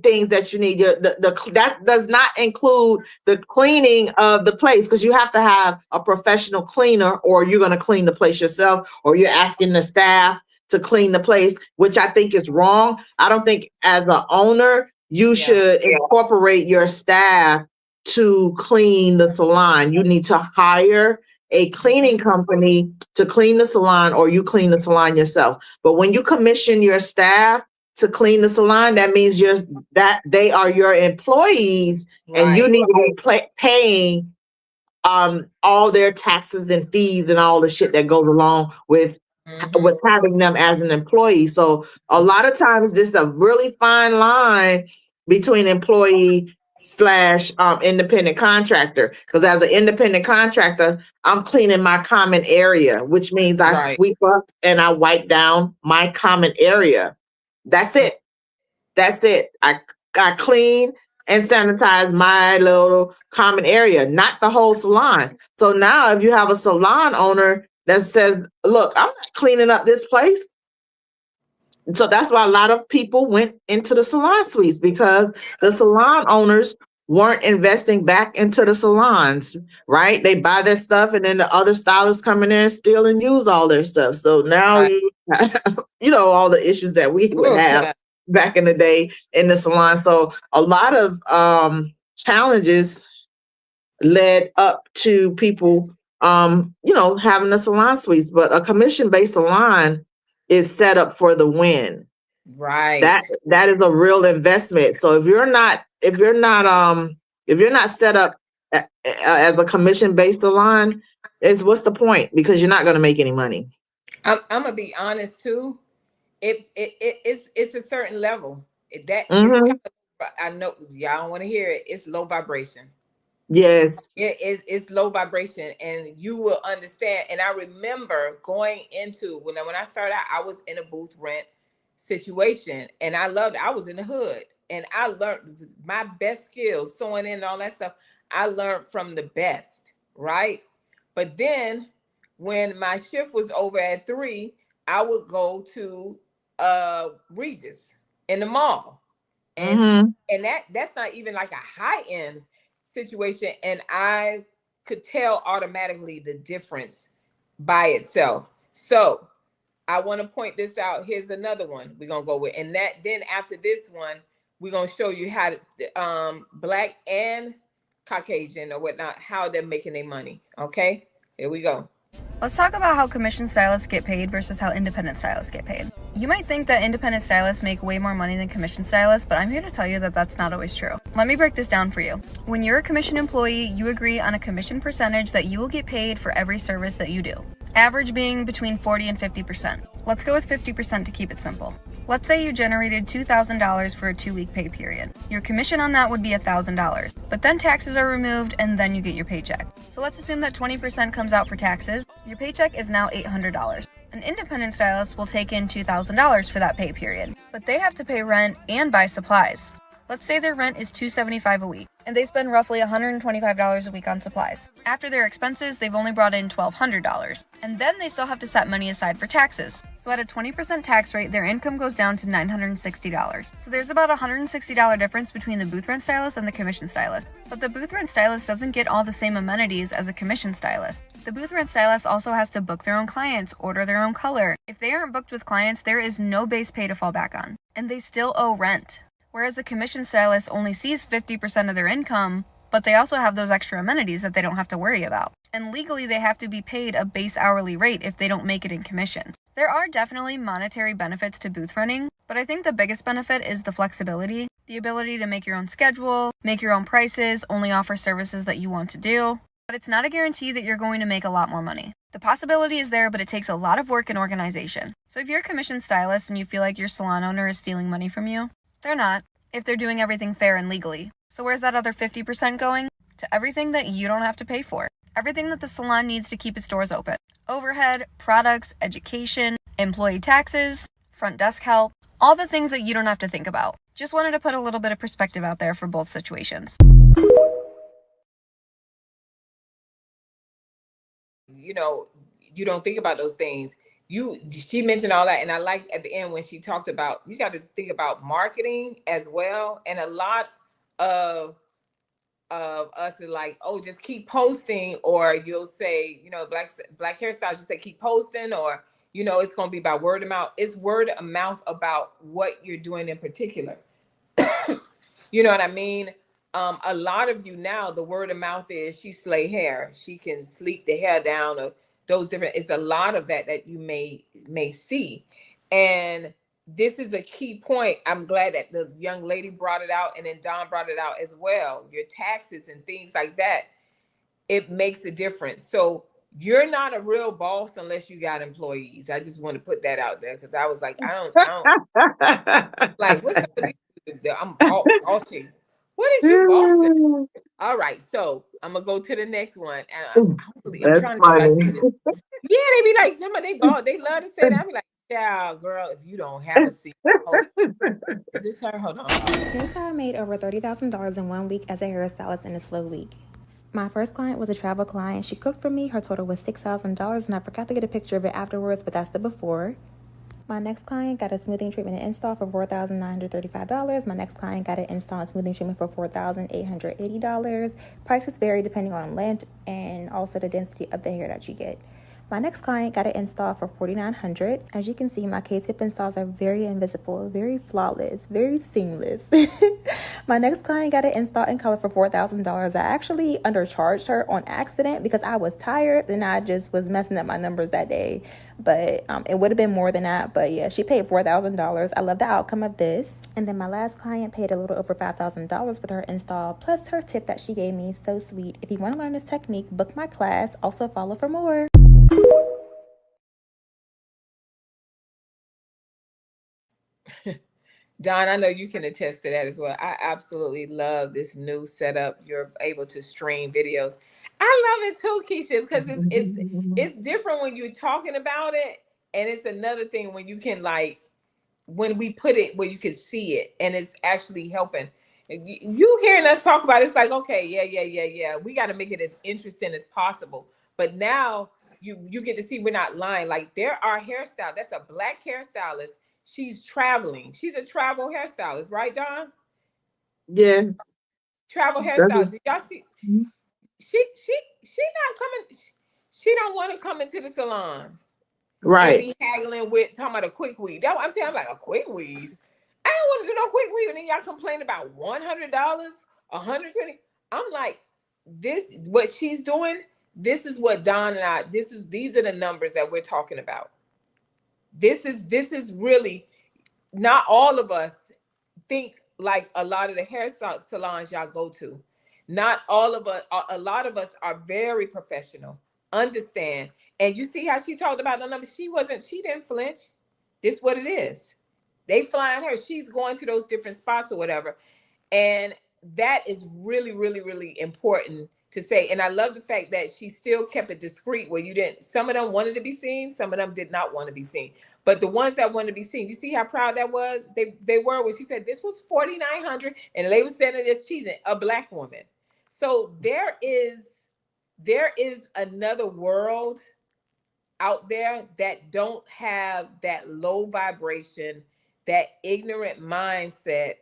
things that you need. That does not include the cleaning of the place because you have to have a professional cleaner, or you're going to clean the place yourself, or you're asking the staff to clean the place, which I think is wrong. I don't think as an owner you should incorporate your staff to clean the salon. You need to hire a cleaning company to clean the salon, or you clean the salon yourself. But when you commission your staff to clean the salon, that means that they are your employees, and you need to be paying all their taxes and fees and all the shit that goes along with having them as an employee. So a lot of times this is a really fine line between employee / independent contractor, because as an independent contractor, I'm cleaning my common area, which means I sweep up and I wipe down my common area. That's it. I clean and sanitize my little common area, not the whole salon. So now if you have a salon owner that says, look, I'm not cleaning up this place. So that's why a lot of people went into the salon suites, because the salon owners weren't investing back into the salons, right? They buy their stuff and then the other stylists come in there and steal and use all their stuff. So now you know, all the issues that we would have back in the day in the salon. So a lot of challenges led up to people you know, having the salon suites. But a commission-based salon is set up for the win. Right. That is a real investment. So if you're not set up as a commission-based salon, what's the point? Because you're not going to make any money. I'm gonna be honest too. It's a certain level that I know y'all don't want to hear it. It's low vibration. Yes. It's low vibration, and you will understand. And I remember going into when I started out, I was in a booth rent situation, and I was in the hood, and I learned my best skills, sewing in and all that stuff. I learned from the best, right? But then when my shift was over at 3, I would go to Regis in the mall. And Mm-hmm. and that's not even like a high-end situation. And I could tell automatically the difference by itself. So I want to point this out. Here's another one we're gonna go with. And that then after this one, we're gonna show you how to Black and Caucasian or whatnot, how they're making their money. Okay, here we go. Let's talk about how commission stylists get paid versus how independent stylists get paid. You might think that independent stylists make way more money than commission stylists, but I'm here to tell you that that's not always true. Let me break this down for you. When you're a commission employee, you agree on a commission percentage that you will get paid for every service that you do. Average being between 40 and 50%. Let's go with 50% to keep it simple. Let's say you generated $2,000 for a 2-week pay period. Your commission on that would be $1,000, but then taxes are removed and then you get your paycheck. So let's assume that 20% comes out for taxes. Your paycheck is now $800. An independent stylist will take in $2,000 for that pay period, but they have to pay rent and buy supplies. Let's say their rent is $275 a week, and they spend roughly $125 a week on supplies. After their expenses, they've only brought in $1,200, and then they still have to set money aside for taxes. So at a 20% tax rate, their income goes down to $960. So there's about a $160 difference between the booth rent stylist and the commission stylist. But the booth rent stylist doesn't get all the same amenities as a commission stylist. The booth rent stylist also has to book their own clients, order their own color. If they aren't booked with clients, there is no base pay to fall back on, and they still owe rent. Whereas a commission stylist only sees 50% of their income, but they also have those extra amenities that they don't have to worry about. And legally, they have to be paid a base hourly rate if they don't make it in commission. There are definitely monetary benefits to booth running, but I think the biggest benefit is the flexibility, the ability to make your own schedule, make your own prices, only offer services that you want to do. But it's not a guarantee that you're going to make a lot more money. The possibility is there, but it takes a lot of work and organization. So if you're a commission stylist and you feel like your salon owner is stealing money from you, they're not, if they're doing everything fair and legally. So where's that other 50% going? To everything that you don't have to pay for. Everything that the salon needs to keep its doors open. Overhead, products, education, employee taxes, front desk help, all the things that you don't have to think about. Just wanted to put a little bit of perspective out there for both situations. You know, you don't think about those things. She mentioned all that, and I liked at the end when she talked about you got to think about marketing as well. And a lot of us are like, oh, just keep posting, or you'll say, you know, black hairstyles, you say keep posting, or you know, it's going to be by word of mouth. It's word of mouth about what you're doing in particular. You know what I mean? A lot of you now, the word of mouth is she slay hair, she can sleek the hair down, or those different, it's a lot of that you may see. And this is a key point. I'm glad that the young lady brought it out, and then Don brought it out as well. Your taxes and things like that, it makes a difference. So you're not a real boss unless you got employees. I just want to put that out there, because I was like, I don't like, what's up with these? I'm bossy. What is you bossing? All right, so I'm gonna go to the next one, and hopefully I'm trying to see this. Yeah, they be like, they love to say that. I be like, yeah, girl, if you don't have a seat, is this her? Hold on. Here's how I made over $30,000 in 1 week as a hairstylist in a slow week. My first client was a travel client. She cooked for me. Her total was $6,000, and I forgot to get a picture of it afterwards, but that's the before. My next client got a smoothing treatment and install for $4,935. My next client got an install and smoothing treatment for $4,880. Prices vary depending on length and also the density of the hair that you get. My next client got an install for $4,900. As you can see, my K-tip installs are very invisible, very flawless, very seamless. My next client got an install in color for $4,000. I actually undercharged her on accident because I was tired and I just was messing up my numbers that day. But it would have been more than that. But yeah, she paid $4,000. I love the outcome of this. And then my last client paid a little over $5,000 with her install, plus her tip that she gave me. So sweet. If you want to learn this technique, book my class. Also follow for more. Don, I know you can attest to that as well. I absolutely love this new setup. You're able to stream videos. I love it too, Keisha, because it's different when you're talking about it, and it's another thing when you can, like, when we put it where you can see it and it's actually helping. You hearing us talk about it, it's like, okay, yeah. We got to make it as interesting as possible. But now you get to see we're not lying. Like there are hairstylists. That's a black hairstylist. She's traveling. She's a travel hairstylist, right, Don? Yes. Travel hairstylist. Did y'all see? She not coming. She don't want to come into the salons. Right. And be haggling with talking about a quick weave. That I'm telling you, like a quick weave. I don't want to do no quick weave. And then y'all complain about $100, $120. I'm like, this what she's doing. This is what Don and I. These are the numbers that we're talking about. This is really not all of us think like a lot of the hair salons y'all go to. Not all of us. A lot of us are very professional. Understand. And you see how she talked about the numbers. She didn't flinch. This is what it is. They flying her. She's going to those different spots or whatever. And that is really, really, really important to say. And I love the fact that she still kept it discreet where you didn't, some of them wanted to be seen, some of them did not want to be seen. But the ones that wanted to be seen, you see how proud that was? They were when she said this was $4,900 and they were saying this cheesing, a black woman. So there is another world out there that don't have that low vibration, that ignorant mindset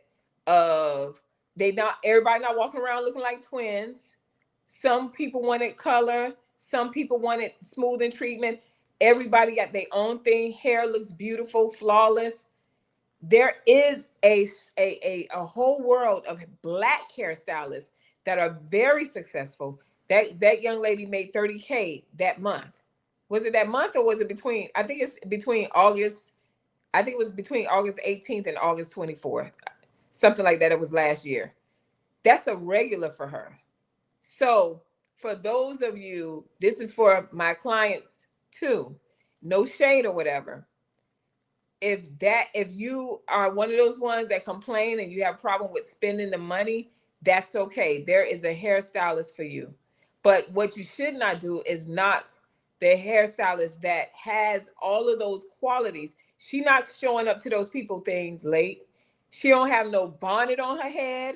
of everybody not walking around looking like twins. Some people wanted color, some people wanted smoothing treatment. Everybody got their own thing. Hair looks beautiful, flawless. There is a whole world of black hairstylists that are very successful. That young lady made $30K that month. Was it that month or was it between? I think it's between August. I think it was between August 18th and August 24th. Something like that. It was last year. That's a regular for her. So for those of you, this is for my clients too. No shade or whatever. If you are one of those ones that complain and you have a problem with spending the money, that's okay. There is a hairstylist for you. But what you should not do is knock the hairstylist that has all of those qualities. She not showing up to those people things late. She don't have no bonnet on her head.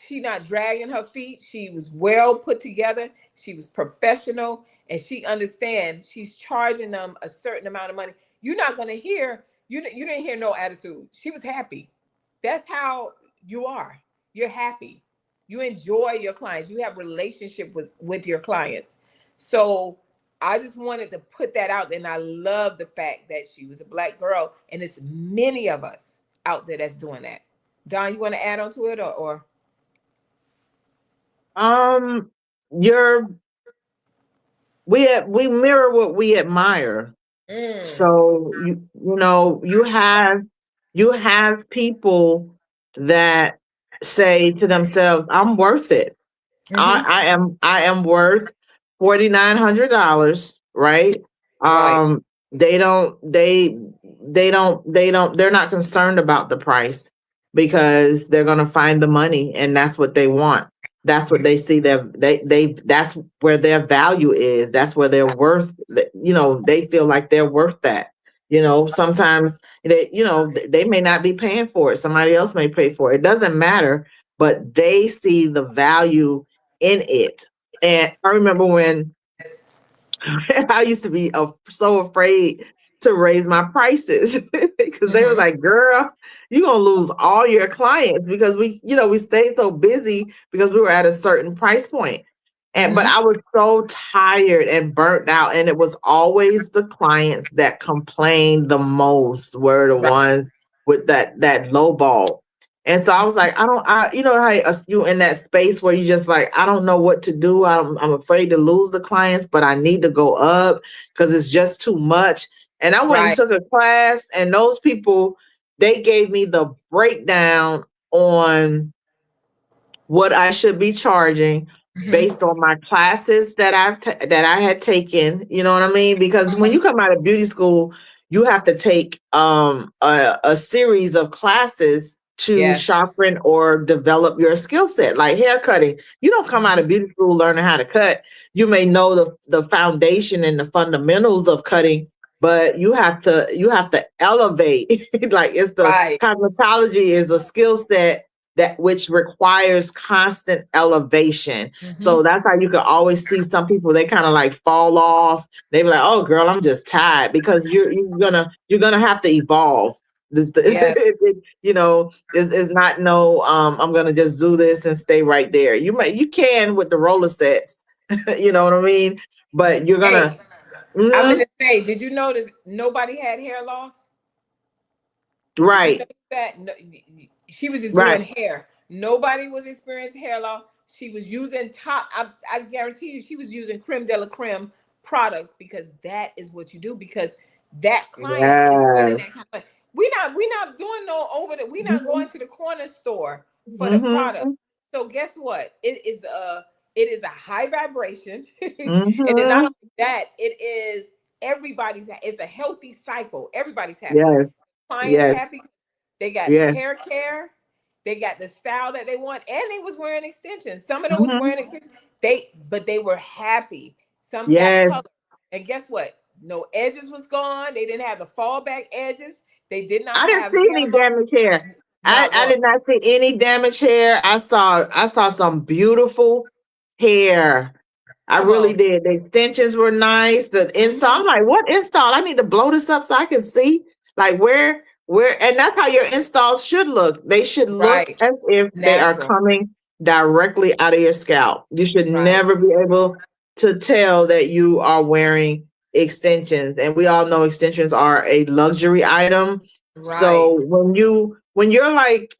She not dragging her feet. She was well put together. She was professional, and she understands she's charging them a certain amount of money. You're not going to hear, you didn't hear no attitude. She was happy. That's how you are. You're happy. You enjoy your clients. You have relationship with your clients. So I just wanted to put that out there. And I love the fact that she was a black girl. And it's many of us out there that's doing that. Don, you want to add on to it or? We mirror what we admire. So you have people that say to themselves, I'm worth it. I am worth $4,900, right? Right. They're not concerned about the price because they're gonna find the money and that's what they want. That's what they see that's where their value is. That's where they're worth, they feel like they're worth that. Sometimes they may not be paying for it. Somebody else may pay for it. It doesn't matter, but they see the value in it. And I remember when I used to be so afraid to raise my prices because they were like, girl, you're going to lose all your clients because we stayed so busy because we were at a certain price point. But I was so tired and burnt out. And it was always the clients that complained the most were the ones with that low ball. And so I was like, how you in that space where you just like, I don't know what to do. I'm afraid to lose the clients, but I need to go up because it's just too much. And I went and took a class, and those people, they gave me the breakdown on what I should be charging based on my classes that I had taken. You know what I mean? Because when you come out of beauty school, you have to take a series of classes to sharpen or develop your skill set, like hair cutting. You don't come out of beauty school learning how to cut. You may know the foundation and the fundamentals of cutting, but you have to elevate. Like it's the cosmetology is the skill set that which requires constant elevation. So that's how you can always see some people, they kind of like fall off. They be like, oh girl, I'm just tired, because you're gonna have to evolve. This Yes. is not no I'm gonna just do this and stay right there. You can with the roller sets, you know what I mean? But you're Hey, gonna I'm Mhm. gonna say, did you notice nobody had hair loss? Did you Right, notice that? No, she was just right. doing hair. Nobody was experiencing hair loss. She was using top. I guarantee you, she was using creme de la creme products, because that is what you do. Because that client is feeling Yes. that kind of. We not doing no over the. We not Mhm. going to the corner store for the product. Mhm. So guess what? It is a high vibration, and then not Mhm. only that, it's a healthy cycle. Everybody's happy. Yes. Clients Yes. happy. They got Yes. hair care. They got the style that they want, and they was wearing extensions. Some of them was Mhm. wearing extensions. But they were happy. Some got Yes. color, and guess what? No edges was gone. They didn't have the fallback edges. They did not I didn't have see hair any loss. damaged hair. I, Not I one. did not see any damaged hair. I saw some beautiful hair. I Come really on. did. The extensions were nice. The install, I'm like, what install? I need to blow this up so I can see like where, and that's how your installs should look. They should look Right. as if they are Natural. coming directly out of your scalp. You should Right. never be able to tell that you are wearing extensions. And we all know extensions are a luxury item. Right. So when you're like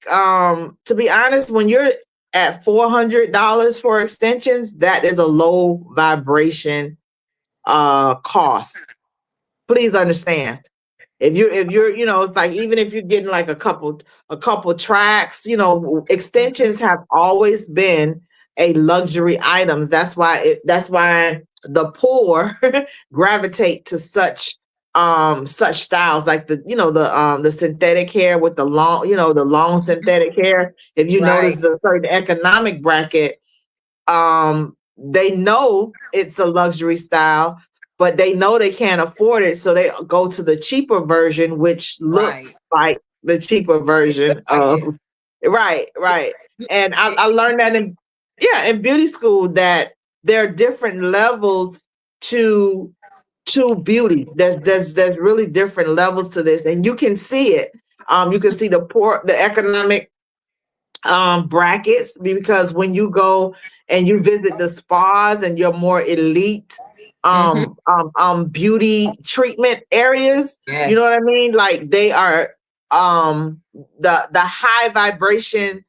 to be honest, when you're at $400 for extensions, that is a low vibration cost. Please understand. If you're it's like, even if you're getting like a couple tracks, extensions have always been a luxury items. That's why the poor gravitate to such styles, like the synthetic hair with the long synthetic hair. If you Right. notice the certain economic bracket, they know it's a luxury style, but they know they can't afford it, so they go to the cheaper version, which Right. looks like the cheaper It version looked like of. it. Right, right. And I It learned that in beauty school, that there are different levels to beauty. There's really different levels to this, and you can see it. You can see the economic brackets, because when you go and you visit the spas and your more elite Mhm. beauty treatment areas, you know what Yes. I mean? Like, they are the high vibration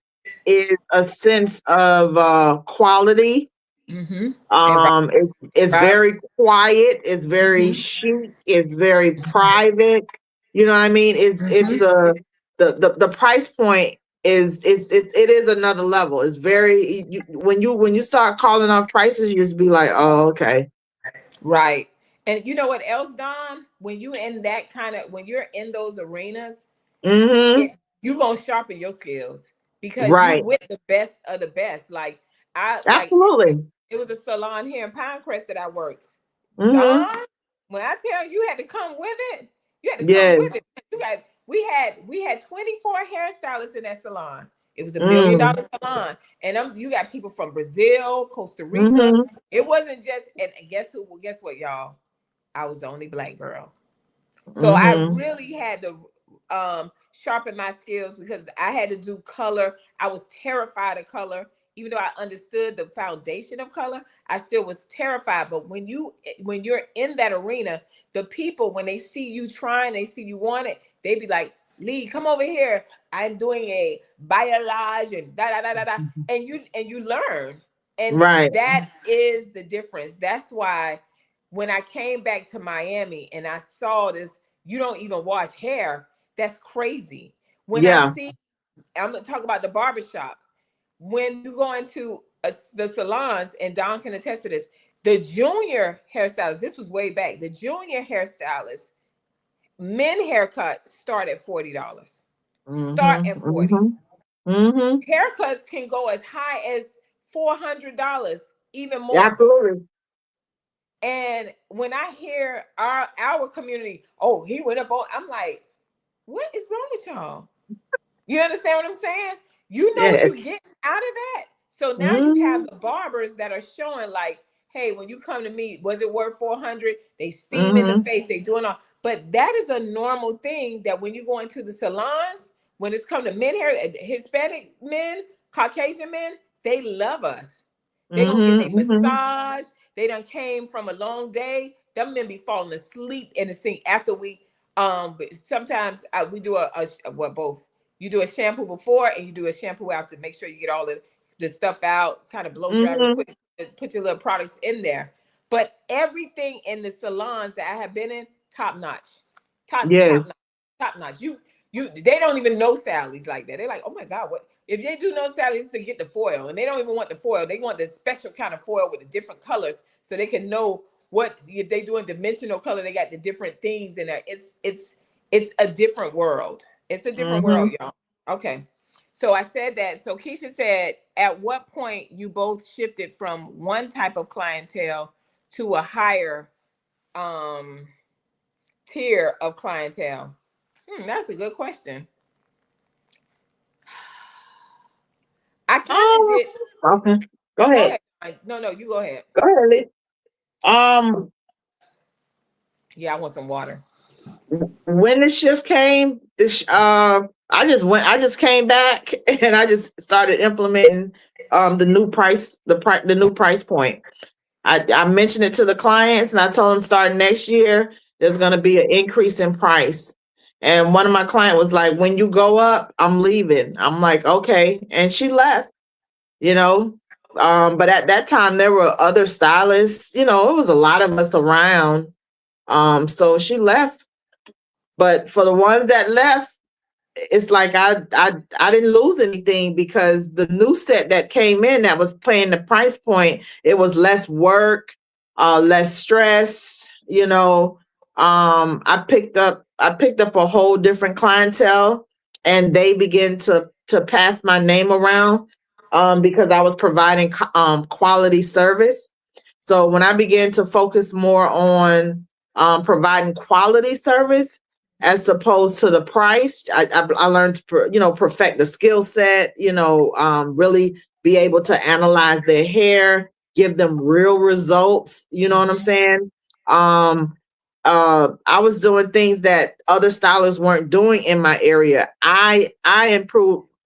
is a sense of quality. Mhm. It's Environment. very quiet, it's very Mhm. chic, it's very private. You know what I mean? It's Mhm. the price point it is another level. It's very when you start calling off prices, you just be like, oh, okay. Right. And you know what else, Don? When you're in those arenas, Mm-hmm. you gonna sharpen your skills, because you Right. with the best of the best. Like I like Absolutely. it was a salon here in Pinecrest that I worked. Mm-hmm. Don, when I tell you, you had to come with it. You had to come Yes. with it. We had 24 hairstylists in that salon. It was a million Mm. dollar salon. And you got people from Brazil, Costa Rica. Mm-hmm. It wasn't just, and guess who? Well, guess what, y'all? I was the only black girl. So I Mm-hmm. really had to sharpen my skills, because I had to do color. I was terrified of color. Even though I understood the foundation of color, I still was terrified. But when you're in that arena, the people, when they see you trying, they see you want it, they be like, Lee, come over here. I'm doing a biolage and da da da da da. And you learn. And Right. that is the difference. That's why when I came back to Miami and I saw this, you don't even wash hair. That's crazy. When Yeah. I'm gonna talk about the barbershop. When you go into the salons, and Don can attest to this, the junior hairstylist, this was way back, the junior hairstylist, men haircut start at $40. Start Mm-hmm. at 40. Mm-hmm. Mm-hmm. Haircuts can go as high as $400, even more. Absolutely. And when I hear our community, oh, he went up on, I'm like, what is wrong with y'all? You understand what I'm saying? You know what Yeah. you get out of that. So now you have the barbers that are showing like, hey, when you come to me, was it worth 400? They steam in the face, they doing all. But that is a normal thing that when you go into the salons, when it's come to men hair, Hispanic men, Caucasian men, they love us. They gonna get their massage. They done came from a long day. Them men be falling asleep in the sink after we. But sometimes we do well, both. You do a shampoo before and you do a shampoo after. Make sure you get all the stuff out, kind of blow dry real quick, put your little products in there. But everything in the salons that I have been in, top notch, top Yes. notch, top notch. They don't even know Sally's like that. They're like, oh my God, what if they do know Sally's to get the foil? And they don't even want the foil. They want the special kind of foil with the different colors so they can know what if they doing dimensional color. They got the different things in there. It's a different world. It's a different world, y'all. Okay. So I said that. So Keisha said, at what point you both shifted from one type of clientele to a higher tier of clientele? That's a good question. I kind of did. Okay. Go ahead. No, you go ahead. Go ahead, Lee. Yeah, I want some water. When the shift came, I just came back and I just started implementing the new price, the new price point. I mentioned it to the clients and I told them starting next year, there's going to be an increase in price. And one of my clients was like, when you go up, I'm leaving. I'm like, okay. And she left, you know. But at that time there were other stylists, it was a lot of us around. So she left. But for the ones that left, it's like I didn't lose anything because the new set that came in that was paying the price point, it was less work, less stress, I picked up a whole different clientele and they began to pass my name around because I was providing quality service. So when I began to focus more on providing quality service as opposed to the price, I learned to perfect the skill set. Really be able to analyze their hair, give them real results. You know what I'm saying? I was doing things that other stylists weren't doing in my area. I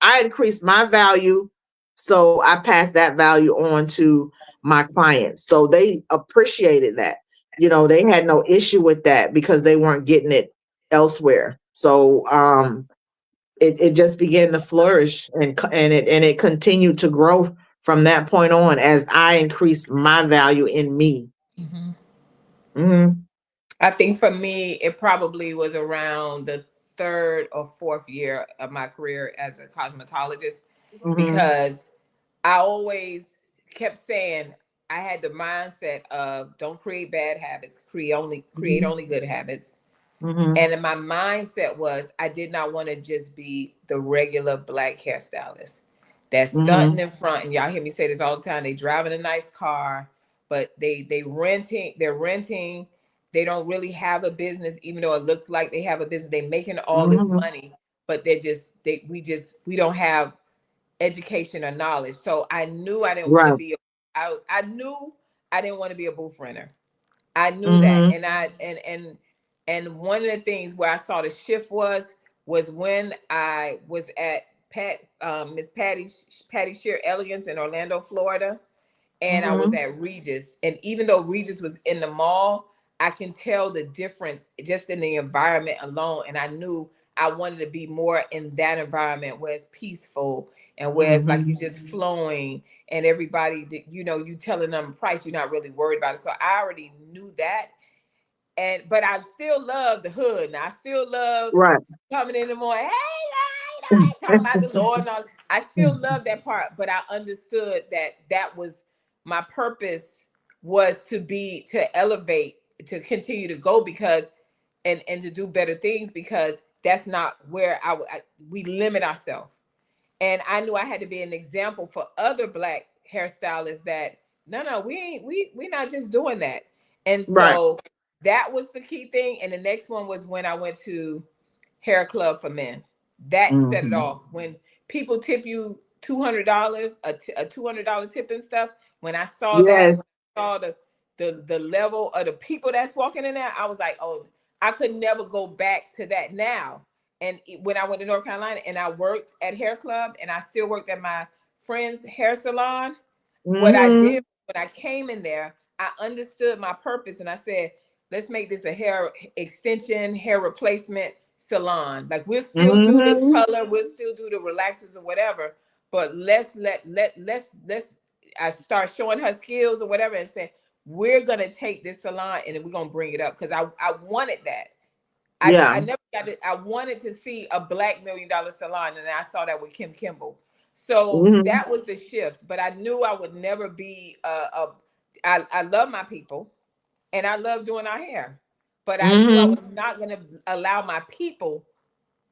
increased my value, so I passed that value on to my clients. So they appreciated that. They had no issue with that because they weren't getting it elsewhere. So it just began to flourish and it continued to grow from that point on as I increased my value in me. I think for me, it probably was around the third or fourth year of my career as a cosmetologist because I always kept saying I had the mindset of don't create bad habits, create only good habits. And then my mindset was I did not want to just be the regular black hairstylist that's stunting in front. And y'all hear me say this all the time. They driving a nice car, but they're renting. They don't really have a business, even though it looks like they have a business. They're making all this money, but we don't have education or knowledge. So I knew I didn't want to be I knew I didn't want to be a booth renter. I knew that. And and one of the things where I saw the shift was when I was at Miss Patty Shear Elegance in Orlando, Florida, and I was at Regis. And even though Regis was in the mall, I can tell the difference just in the environment alone. And I knew I wanted to be more in that environment where it's peaceful and where it's like you just flowing and everybody, you telling them the price, you're not really worried about it. So I already knew that. But I still love the hood. Now I still love coming in the morning. Hey, talking about the Lord and all. I still love that part, but I understood that was my purpose was to elevate, to continue to go because and to do better things because that's not where we limit ourselves. And I knew I had to be an example for other black hairstylists that no, we're not just doing that. And so that was the key thing. And the next one was when I went to Hair Club for Men. That set it off. When people tip you $200, a $200 tip and stuff. When I saw that, when I saw the level of the people that's walking in there, I was like, oh, I could never go back to that now. And when I went to North Carolina and I worked at Hair Club and I still worked at my friend's hair salon, what I did when I came in there, I understood my purpose and I said, let's make this a hair extension, hair replacement salon. Like we'll still do the color, we'll still do the relaxers or whatever, but let's I start showing her skills or whatever and say, we're gonna take this salon and we're gonna bring it up because I wanted that. I never got it. I wanted to see a Black $1 Million salon, and I saw that with Kim Kimball. So that was the shift. But I knew I would never be I love my people, and I love doing our hair. But I knew I was not going to allow my people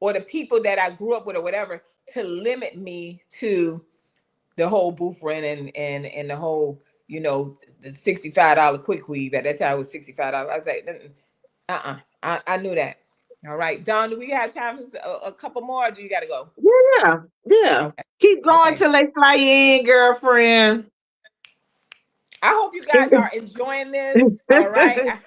or the people that I grew up with or whatever to limit me to the whole booth rent and the whole, you know, the $65 quick weave. At that time it was $65. I was like, I knew that. All right, Dawn, do we have time for a couple more, or do you got to go? Yeah. Okay. Keep going till they fly in, girlfriend. I hope you guys are enjoying this. All right.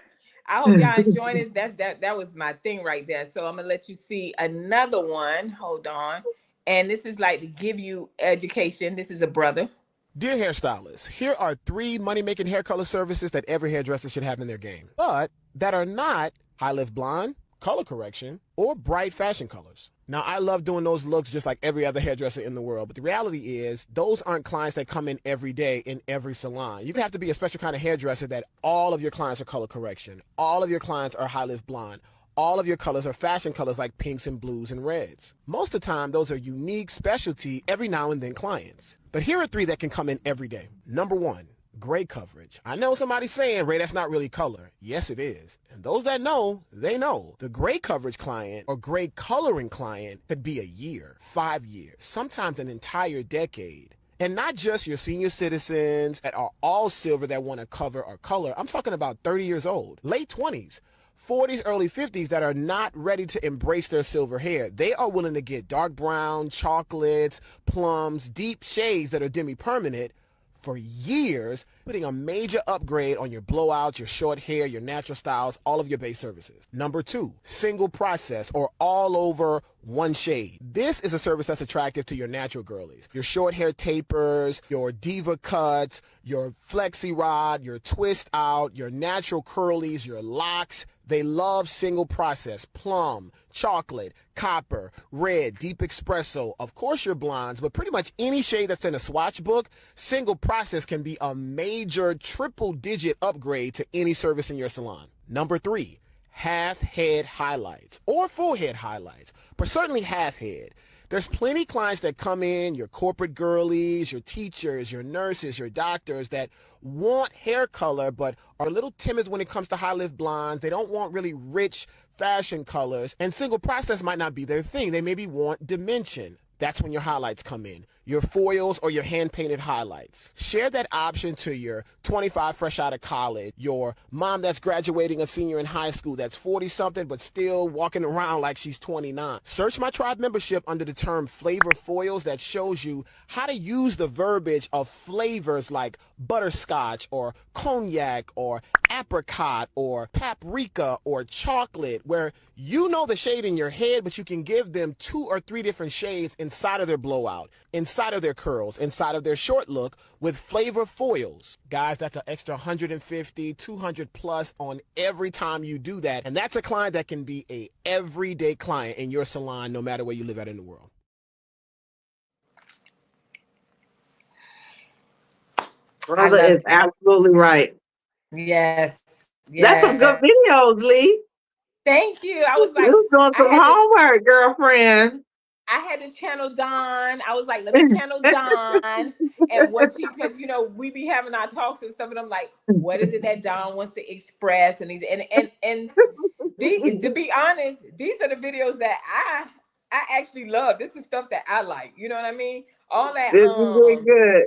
I hope y'all enjoying this. That was my thing right there. So I'm gonna let you see another one. Hold on. And this is like to give you education. This is a brother. Dear hairstylists, here are 3 money-making hair color services that every hairdresser should have in their game, but that are not high lift blonde, color correction, or bright fashion colors. Now, I love doing those looks just like every other hairdresser in the world, but the reality is those aren't clients that come in every day in every salon. You have to be a special kind of hairdresser that all of your clients are color correction, all of your clients are high lift blonde, all of your colors are fashion colors like pinks and blues and reds. Most of the time, those are unique specialty every now and then clients. But here are 3 that can come in every day. Number 1, gray coverage. I know somebody's saying, Ray, that's not really color. Yes, it is. And those that know, they know. The gray coverage client or gray coloring client could be a year, 5 years, sometimes an entire decade. And not just your senior citizens that are all silver that want to cover or color. I'm talking about 30 years old, late 20s. 40s, early 50s that are not ready to embrace their silver hair. They are willing to get dark brown, chocolates, plums, deep shades that are demi-permanent for years, putting a major upgrade on your blowouts, your short hair, your natural styles, all of your base services. Number 2, single process or all over one shade. This is a service that's attractive to your natural girlies. Your short hair tapers, your diva cuts, your flexi rod, your twist out, your natural curlies, your locks. They love single process, plum, chocolate, copper, red, deep espresso, of course your blondes, but pretty much any shade that's in a swatch book, single process can be a major triple-digit upgrade to any service in your salon. Number 3, half head highlights or full head highlights, but certainly half head. There's plenty clients that come in, your corporate girlies, your teachers, your nurses, your doctors that want hair color but are a little timid when it comes to high lift blondes. They don't want really rich fashion colors, and single process might not be their thing. They maybe want dimension. That's when your highlights come in. Your foils or your hand-painted highlights. Share that option to your 25 fresh out of college, your mom that's graduating a senior in high school that's 40-something but still walking around like she's 29. Search my tribe membership under the term flavor foils that shows you how to use the verbiage of flavors like butterscotch or cognac or apricot or paprika or chocolate, where you know the shade in your head, but you can give them 2 or 3 different shades inside of their blowout, inside of their curls, inside of their short look with flavor foils. Guys, that's an extra 150, 200 plus on every time you do that. And that's a client that can be a everyday client in your salon, no matter where you live at in the world. Brother is absolutely right. Yes. That's some good videos, Lee. Thank you. I was like, you doing some homework, girlfriend. I had to channel Dawn. I was like, let me channel Dawn. And what she, because you know, we be having our talks and stuff, and I'm like, what is it that Dawn wants to express? And these to be honest, these are the videos that I actually love. This is stuff that I like. You know what I mean? All that. This is really good.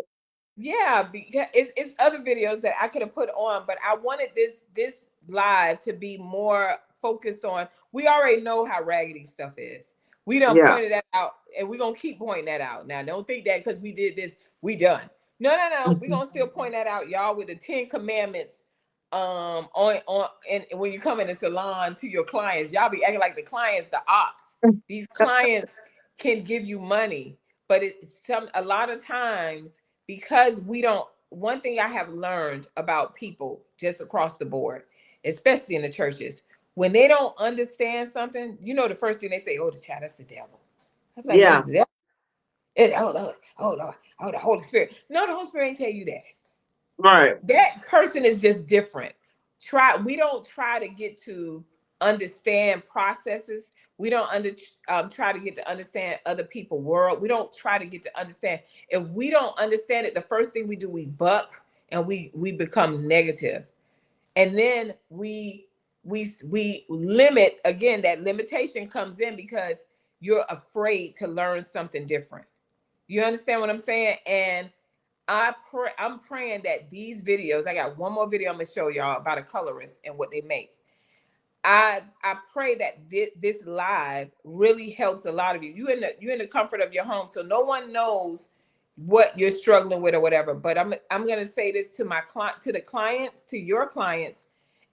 Yeah, because it's other videos that I could have put on, but I wanted this live to be more focused on. We already know how raggedy stuff is. We done Yeah. pointed that out, and we're gonna keep pointing that out. Now, don't think that because we did this, we done. No. We're gonna still point that out, y'all, with the 10 commandments. And when you come in the salon to your clients, y'all be acting like the clients, the ops. These clients can give you money, but it's a lot of times because we don't. One thing I have learned about people just across the board, especially in the churches, when they don't understand something, you know, the first thing they say, "Oh, the child, that's the devil." I'm like, Yeah. "That's the devil." Oh, the Holy Spirit. No, the Holy Spirit ain't tell you that. Right. That person is just different. We don't try to get to understand processes. We don't try to get to understand other people's world. We don't try to get to understand. If we don't understand it, the first thing we do, we buck and we become negative. And then we limit. Again, that limitation comes in because you're afraid to learn something different. You understand what I'm saying? And I'm praying that these videos, I got one more video I'm gonna show y'all about a colorist and what they make. I pray that this live really helps a lot of you. You're in the comfort of your home, so no one knows what you're struggling with or whatever. But I'm gonna say this to the clients, to your clients,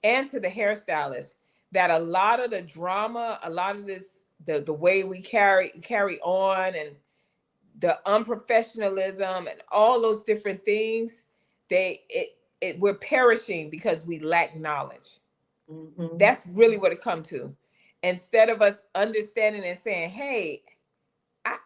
and to the hairstylists, that a lot of the drama, a lot of this, the way we carry on, and the unprofessionalism and all those different things, we're perishing because we lack knowledge. Mm-hmm. That's really what it comes to. Instead of us understanding and saying, "Hey, I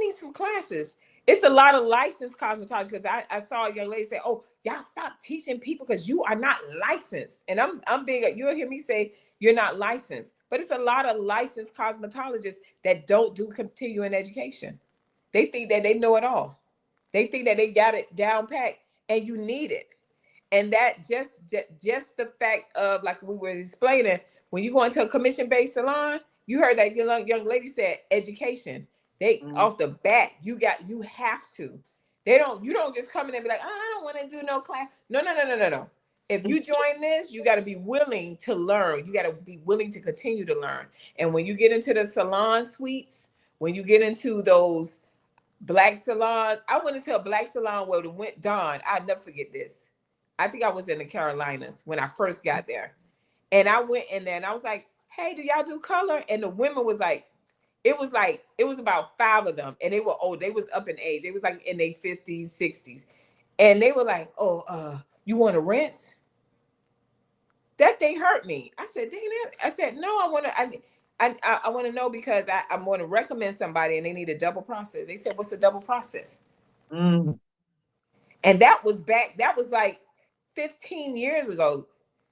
need some classes." It's a lot of licensed cosmetologists, because I saw a young lady say, "Oh, y'all stop teaching people because you are not licensed." And I'm big. You'll hear me say you're not licensed, but it's a lot of licensed cosmetologists that don't do continuing education. They think that they know it all. They think that they got it down packed, and you need it. And that just the fact of, like we were explaining, when you go into a commission-based salon, you heard that young lady said education. They off the bat, you have to. You don't just come in and be like, "Oh, I don't want to do no class." No. If you join this, you got to be willing to learn. You got to be willing to continue to learn. And when you get into the salon suites, when you get into those black salons, I went into a black salon where it went Dawn. I'll never forget this. I think I was in the Carolinas when I first got there. And I went in there and I was like, "Hey, do y'all do color?" And the women was like, it was about 5 of them. And they were old. They was up in age. They was like in their 50s, 60s. And they were like, "Oh, you want to rinse?" That thing hurt me. I said, "Dang it." I said, "No, I want to know because I want to recommend somebody and they need a double process." They said, "What's a double process?" Mm. And that was like 15 years ago.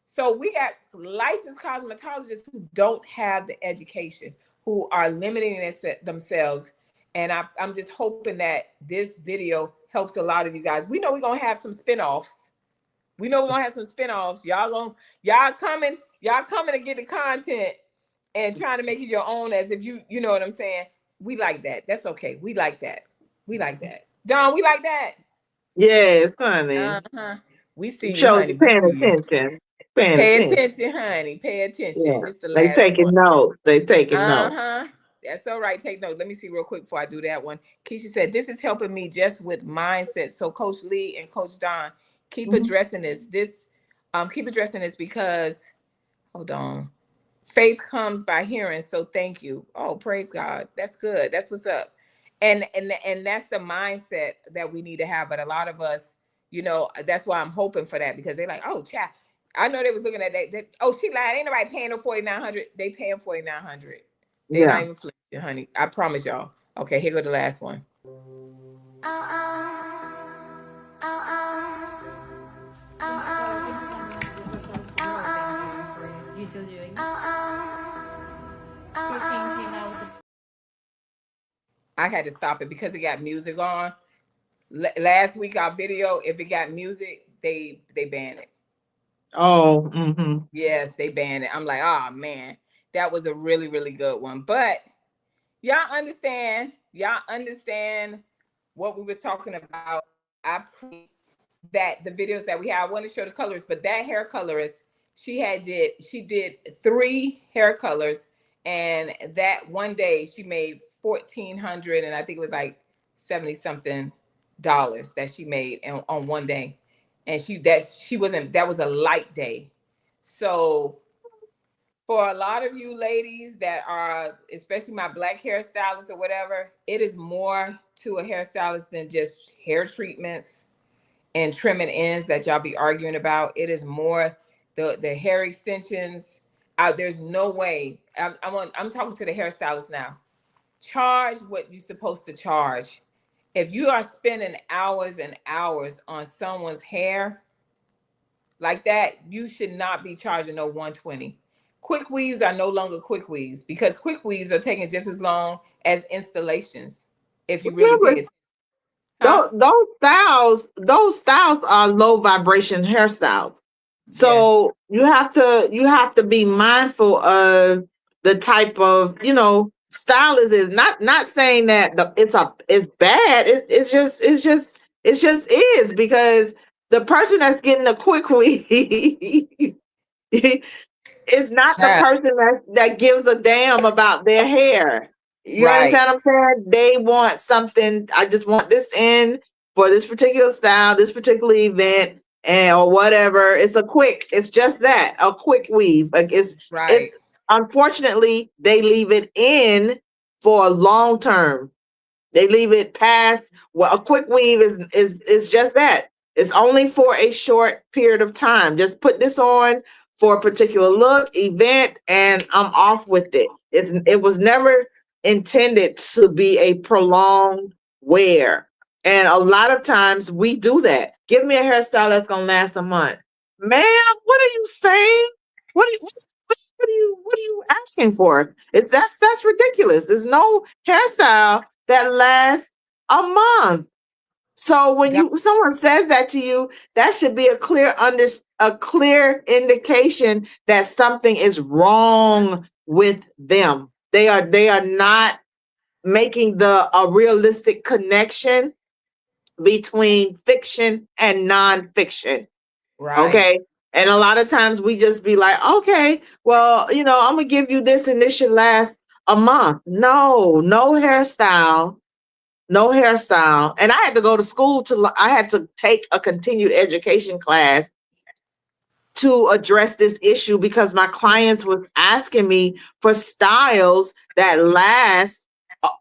So we got licensed cosmetologists who don't have the education, who are limiting themselves. And I'm just hoping that this video helps a lot of you guys. We know we're going to have some spinoffs. Y'all coming to get the content and trying to make it your own, as if you know what I'm saying. We like that. That's okay. We like that. Dawn, we like that. Yes, honey. Uh-huh. We see You you, show honey. you We paying see you. attention. Paying Pay attention. attention, honey. Pay attention. Yeah. This is the They last taking one. notes. They taking notes. Uh-huh. That's all right. Take notes. Let me see real quick before I do that one. Keisha said, "This is helping me just with mindset." So Coach Lee and Coach Don, keep addressing this. Keep addressing this because, hold on. Faith comes by hearing. So thank you. Oh, praise God. That's good. That's what's up. And that's the mindset that we need to have. But a lot of us, that's why I'm hoping for that, because they're like, "Oh, chat." I know they was looking at that. Oh, she lied. Ain't nobody paying her $4,900. They paying $4,900. They not even flinching, honey. I promise y'all. Okay, here go the last one. You still doing? I had to stop it because it got music on. Last week, our video, if it got music, they ban it. Oh, mm-hmm. Yes, they banned it. I'm like, "Oh man, that was a really, really good one." But y'all understand what we was talking about. I pray that the videos that we have, I want to show the colors, but that hair colorist, she did 3 hair colors, And that one day she made $1,400, and I think it was like 70 something dollars that she made on one day. And that was a light day. So for a lot of you ladies that are, especially my black hairstylists or whatever, it is more to a hairstylist than just hair treatments and trimming ends that y'all be arguing about. It is more the hair extensions. There's no way. I'm talking to the hairstylist now. Charge what you're supposed to charge. If you are spending hours and hours on someone's hair like that, you should not be charging no 120. Quick weaves are no longer quick weaves, because quick weaves are taking just as long as installations if you really pay attention. Huh? Those styles are low vibration hairstyles. So Yes. you have to be mindful of the type of, style is not saying that it's bad. It's just is, because the person that's getting a quick weave is not the Child. person that gives a damn about their hair. You Right. understand what I'm saying? They want something. I just want this in for this particular style, this particular event, and or whatever. It's just that, a quick weave. Like Right. it's unfortunately they leave it in for a long term. They leave it past. Well, a quick weave is just that. It's only for a short period of time. Just put this on for a particular look, event, and I'm off with it. It was never intended to be a prolonged wear. And a lot of times we do that. Give me a hairstyle that's gonna last a month. Ma'am, what are you saying? What are you asking for? That's ridiculous. There's no hairstyle that lasts a month. So when someone says that to you, that should be a clear indication that something is wrong with them. They are not making a realistic connection between fiction and nonfiction. Right. Okay. And a lot of times we just be like, okay, well, I'm gonna give you this and this should last a month. No hairstyle. No hairstyle. And I had to go to school I had to take a continued education class to address this issue, because my clients was asking me for styles that last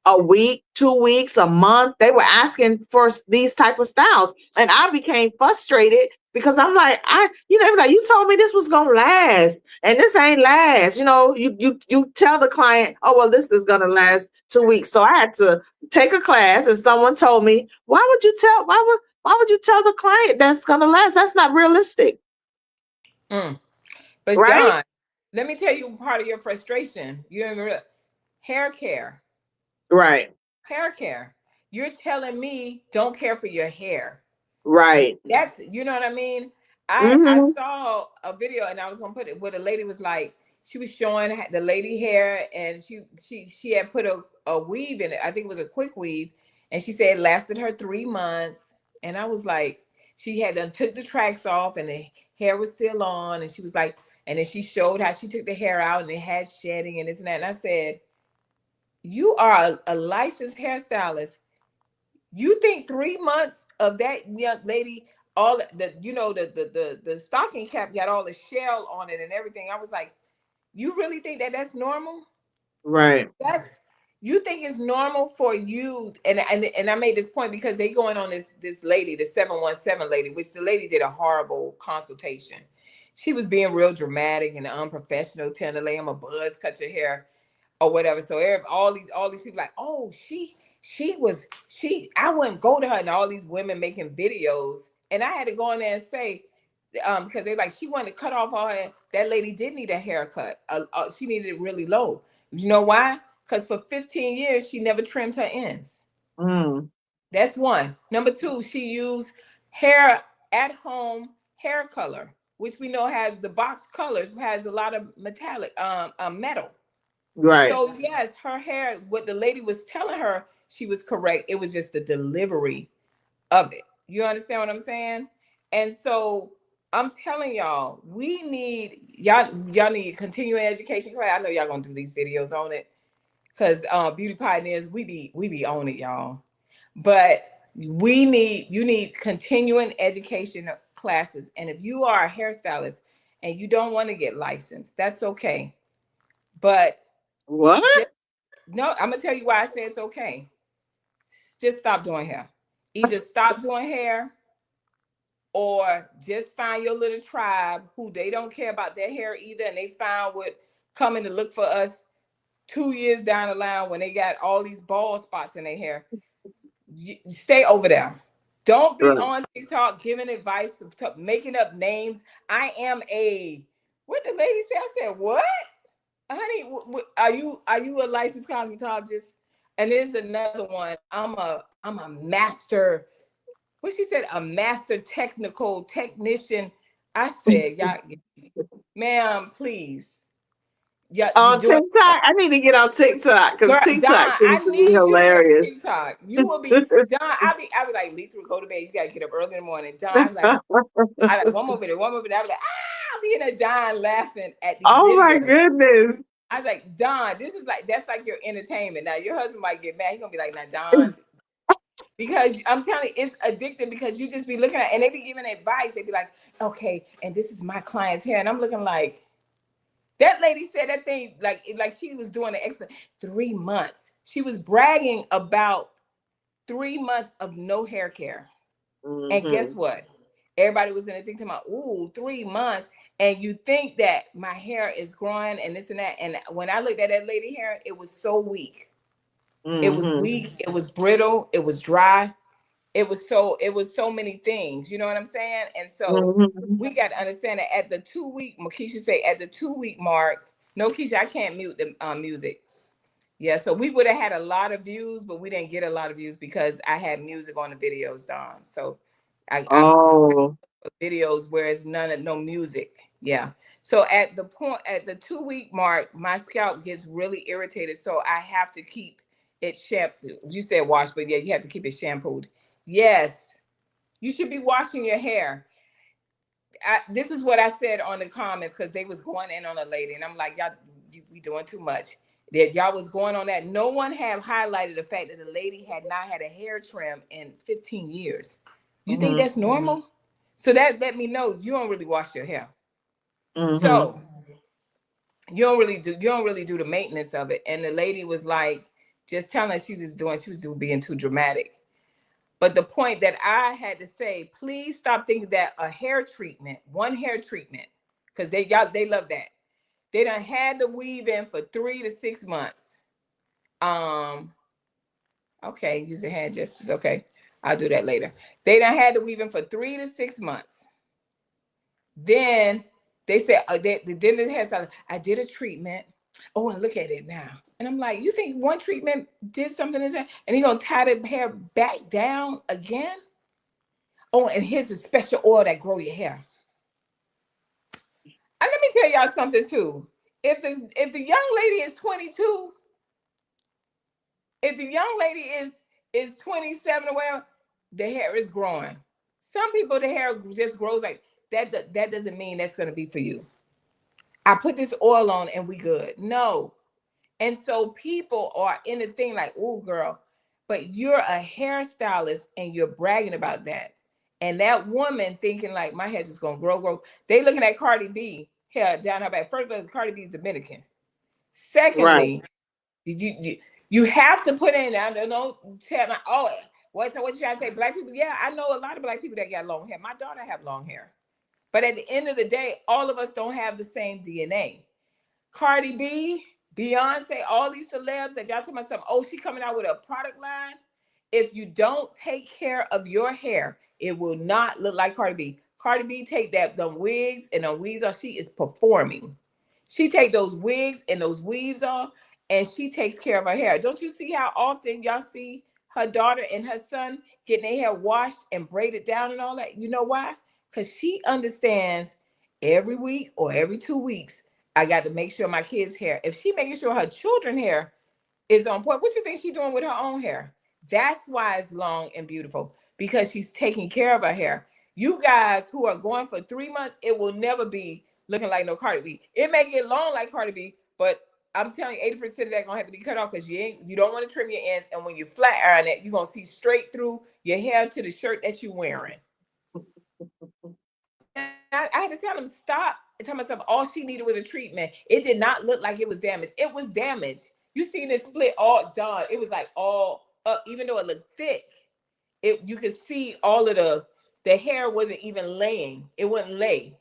a week, 2 weeks, a month. They were asking for these type of styles, and I became frustrated because I'm like, you told me this was gonna last, and this ain't last. You tell the client, oh well, this is gonna last 2 weeks. So I had to take a class, and someone told me, why would you tell the client that's gonna last? That's not realistic. But Right? Don, let me tell you part of your frustration. Hair care. Right. Hair care. You're telling me don't care for your hair. Right. That's, you know what I mean? I Mm-hmm. saw a video, and I was gonna put it where the lady was like, she was showing the lady hair, and she had put a weave in it. I think it was a quick weave, and she said it lasted her 3 months. And I was like, she had done took the tracks off, and the hair was still on, and she was like, and then she showed how she took the hair out, and it had shedding and this and that. And I said, you are a licensed hairstylist. You think 3 months of that young lady, all the stocking cap got all the shell on it and everything? I was like, you really think that that's normal? Right. You think it's normal for you? And I made this point because they going on this lady, the 717 lady, which the lady did a horrible consultation. She was being real dramatic and unprofessional, telling the lady, I'm a buzz cut your hair or whatever. So all these people like, oh, I wouldn't go to her, and all these women making videos. And I had to go in there and say, because they're like, she wanted to cut off all her. That lady did need a haircut. She needed it really low. You know why? Because for 15 years, she never trimmed her ends. That's one. Number two, she used hair at home hair color, which we know has the box colors, has a lot of metallic metal. Right. So yes, her hair, what the lady was telling her, she was correct. It was just the delivery of it. You understand what I'm saying? And so I'm telling y'all, we need y'all need continuing education class. I know y'all gonna do these videos on it because Beauty Pioneers, we be on it, y'all. But you need continuing education classes. And if you are a hairstylist and you don't want to get licensed, that's okay. But What? no, I'm gonna tell you why I say it's okay. Just stop doing hair. Either stop doing hair or just find your little tribe who they don't care about their hair either, and they found what coming to look for us 2 years down the line when they got all these bald spots in their hair. You stay over there. Don't be Right. on TikTok giving advice, making up names. I am a, what the lady said? I said, what? Honey, are you a licensed cosmetologist? And there's another one. I'm a master. What she said, a master technical technician. I said, y'all, ma'am, please. Yeah, you On doing TikTok? I need to get on TikTok because girl, TikTok Don, seems I to be need you to get on hilarious. TikTok. You will be Don. I be like, Lethra, go to bed. You gotta get up early in the morning. Don, I like one more video, one more video. I be like, I'll be in a Don laughing at these Oh my videos. goodness. I was like, Don, this is like that's like your entertainment. Now your husband might get mad. He's gonna be like, now Don, because I'm telling you, it's addictive because you just be looking at and they be giving advice. They be like, okay, and this is my client's hair, and I'm looking like. That lady said that thing like she was doing an excellent 3 months. She was bragging about 3 months of no hair care. And guess what? Everybody was in the thing talking about, ooh, 3 months. And you think that my hair is growing and this and that. And when I looked at that lady hair, it was so weak. It was weak. It was brittle. It was dry. It was so many things. You know what I'm saying? And so we got to understand that at the 2 week, Keisha say at the 2 week mark, no, Keisha, I can't mute the music. Yeah, so we would have had a lot of views, but we didn't get a lot of views because I had music on the videos, Dawn. So I videos where it's no music. Yeah. So at the 2 week mark, my scalp gets really irritated. So I have to keep it shampooed. You said wash, but yeah, you have to keep it shampooed. Yes, you should be washing your hair. This is what I said on the comments because they was going in on a lady, and I'm like, y'all, we doing too much. That y'all was going on that. No one have highlighted the fact that the lady had not had a hair trim in 15 years. You think that's normal? So that let me know you don't really wash your hair. So you don't really do the maintenance of it. And the lady was like, just telling her she was just being too dramatic. But the point that I had to say, please stop thinking that one hair treatment, because they love that. They done had the weave in for 3 to 6 months. Okay, use the hand gestures. Okay, I'll do that later. They done had the weave in for 3 to 6 months. Then they said, then the hairstylist, I did a treatment. Oh, and look at it now. And I'm like, you think one treatment did something to that? And you're going to tie the hair back down again? Oh, and here's a special oil that grow your hair. And let me tell y'all something too. If the young lady is 22, if the young lady is 27 or whatever, the hair is growing. Some people, the hair just grows like that. That doesn't mean that's going to be for you. I put this oil on and we good. No. And so people are in a thing like, oh, girl, but you're a hairstylist and you're bragging about that. And that woman thinking like, my hair just going to grow. They looking at Cardi B hair down her back. First of all, Cardi B is Dominican. Secondly, you have to put in, I don't know, tell my, oh, what you trying to say? Black people? Yeah, I know a lot of black people that got long hair. My daughter have long hair. But at the end of the day, all of us don't have the same DNA. Cardi B, Beyonce, all these celebs that y'all talking about something, oh, she coming out with a product line. If you don't take care of your hair, it will not look like Cardi B. Cardi B take them wigs and the weaves off. She is performing. She take those wigs and those weaves off and she takes care of her hair. Don't you see how often y'all see her daughter and her son getting their hair washed and braided down and all that? You know why? Because she understands every week or every 2 weeks, I got to make sure my kids' hair, if she making sure her children's hair is on point, what you think she's doing with her own hair? That's why it's long and beautiful, because she's taking care of her hair. You guys who are going for 3 months, it will never be looking like no Cardi B. It may get long like Cardi B, but I'm telling you, 80% of that gonna have to be cut off because you don't want to trim your ends, and when you flat iron it, you're gonna see straight through your hair to the shirt that you're wearing. I had to tell him stop. I tell myself all she needed was a treatment. It did not look like it was damaged. It was damaged. You seen it split all done. It was like all up, even though it looked thick. You could see all of the hair wasn't even laying. It wouldn't lay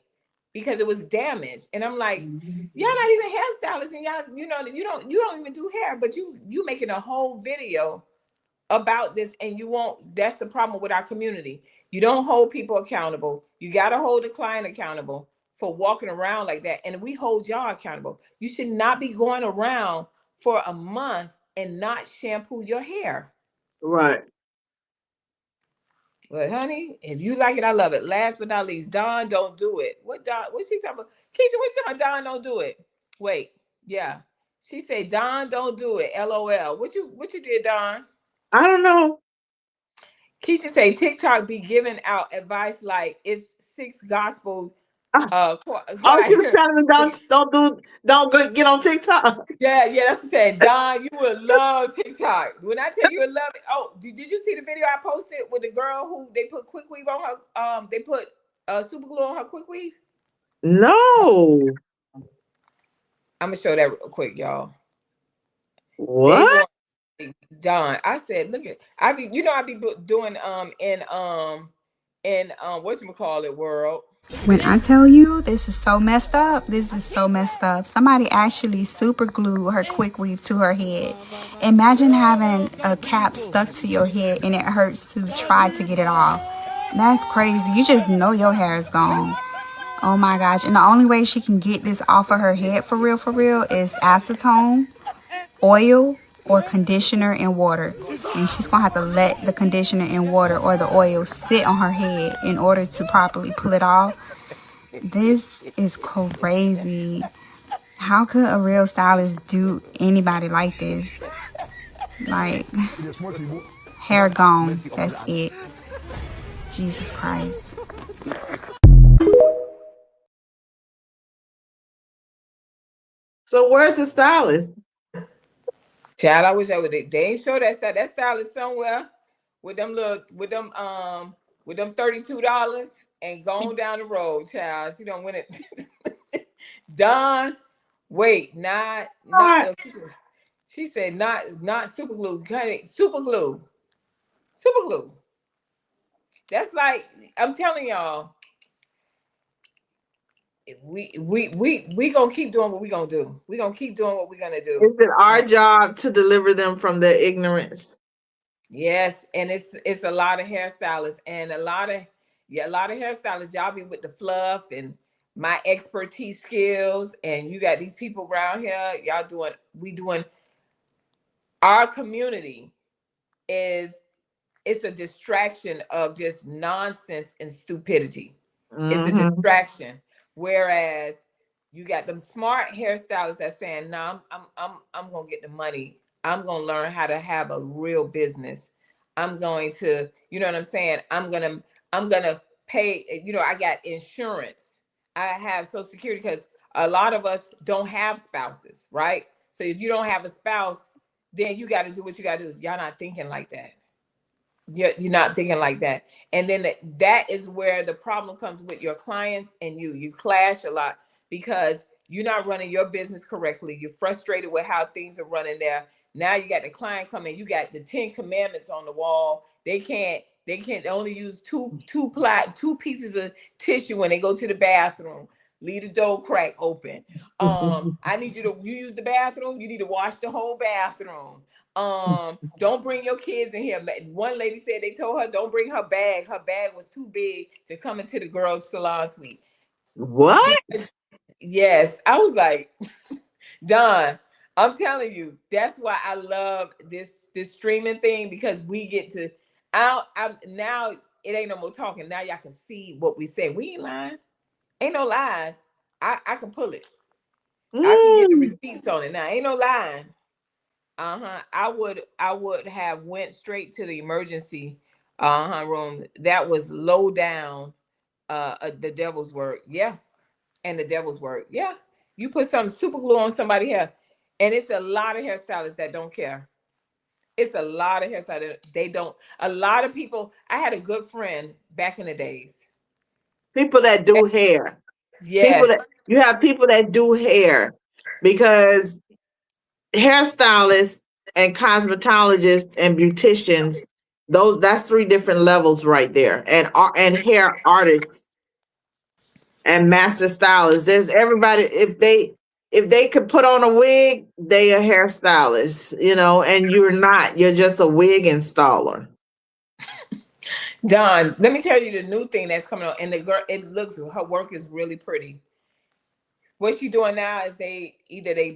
because it was damaged. And I'm like, y'all not even hairstylists, and y'all, you don't even do hair, but you making a whole video about this, and you won't. That's the problem with our community. You don't hold people accountable. You got to hold the client accountable for walking around like that, and we hold y'all accountable. You should not be going around for a month and not shampoo your hair. Right. But honey, if you like it, I love it. Last but not least, Dawn, don't do it. What Dawn? What she talking about? Keisha, what she talking about? Dawn, don't do it. Wait, yeah. She said, Dawn, don't do it. LOL. What you did, Dawn? I don't know. Keisha say TikTok be giving out advice like it's 6 gospel. She was telling me don't go get on TikTok. Yeah, that's what I'm saying. Don, you would love TikTok. When I tell you would love it. Oh, did you see the video I posted with the girl who they put quick weave on her? They put super glue on her quick weave. No. I'm gonna show that real quick, y'all. What? Don, I said, look at I be doing in whatchamacallit world. When I tell you this is so messed up, this is so messed up. Somebody actually super glued her quick weave to her head. Imagine having a cap stuck to your head and it hurts to try to get it off. That's crazy. You just know your hair is gone. Oh my gosh. And the only way she can get this off of her head for real is acetone, oil, or conditioner and water. And she's gonna have to let the conditioner and water or the oil sit on her head in order to properly pull it off. This is crazy. How could a real stylist do anybody like this? Like, hair gone, that's it. Jesus Christ. So where's the stylist? Child, I wish I would. They ain't show that style. That style is somewhere with them $32 and going down the road, child. She don't win it. Don, wait, not. She said not super glue. Super glue. That's like, I'm telling y'all. We gonna keep doing what we gonna do. We gonna keep doing what we're gonna do. Is it our job to deliver them from their ignorance? Yes, and it's a lot of hairstylists and a lot of hairstylists. Y'all be with the fluff and my expertise skills, and you got these people around here. Y'all doing. Our community it's a distraction of just nonsense and stupidity. It's a distraction. Whereas you got them smart hairstylists that's saying, "No, I'm gonna get the money. I'm gonna learn how to have a real business. I'm going to, you know what I'm saying? I'm gonna pay. I got insurance. I have Social Security because a lot of us don't have spouses, right? So if you don't have a spouse, then you got to do what you got to do. Y'all not thinking like that. You're not thinking like that. And then that is where the problem comes with your clients and you clash a lot because you're not running your business correctly. You're frustrated with how things are running there. Now you got the client coming, you got the 10 commandments on the wall. They can't only use two pieces of tissue when they go to the bathroom. Leave the door crack open. I need you use the bathroom, you need to wash the whole bathroom. Don't bring your kids in here. One lady said they told her don't bring her bag. Her bag was too big to come into the girls' salon suite. What? Yes. I was like, Don, I'm telling you, that's why I love this streaming thing because we get to now it ain't no more talking. Now y'all can see what we say. We ain't lying. Ain't no lies. I can pull it. I can get the receipts on it now. Ain't no lying. I would have went straight to the emergency room. That was low down the devil's work. Yeah. And the devil's work. Yeah. You put some super glue on somebody's hair, and it's a lot of hairstylists that don't care. It's a lot of hairstylists. They don't. A lot of people. I had a good friend back in the days. People that do hair. People that Yes. you have people that do hair, because hairstylists and cosmetologists and beauticians, that's 3 different levels right there. And hair artists and master stylists. There's everybody. If they could put on a wig, they a hairstylist, and you're not. You're just a wig installer. Don, let me tell you the new thing that's coming on. And the girl, her work is really pretty. What she's doing now is they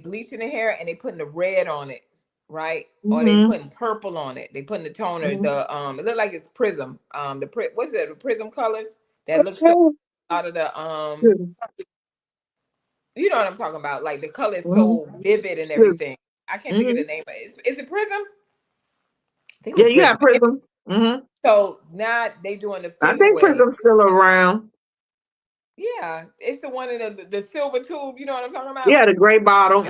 bleaching the hair and they putting the red on it, right? Or they putting purple on it. They putting the toner, it look like it's prism. What's it? The prism colors that looks so out of the you know what I'm talking about? Like the color is so vivid and everything. I can't think of the name of it. Is it prism? Yeah, you got prism. So now they doing the I think prism's still around. Yeah, it's the one in the silver tube. You know what I'm talking about? Yeah, the gray bottle.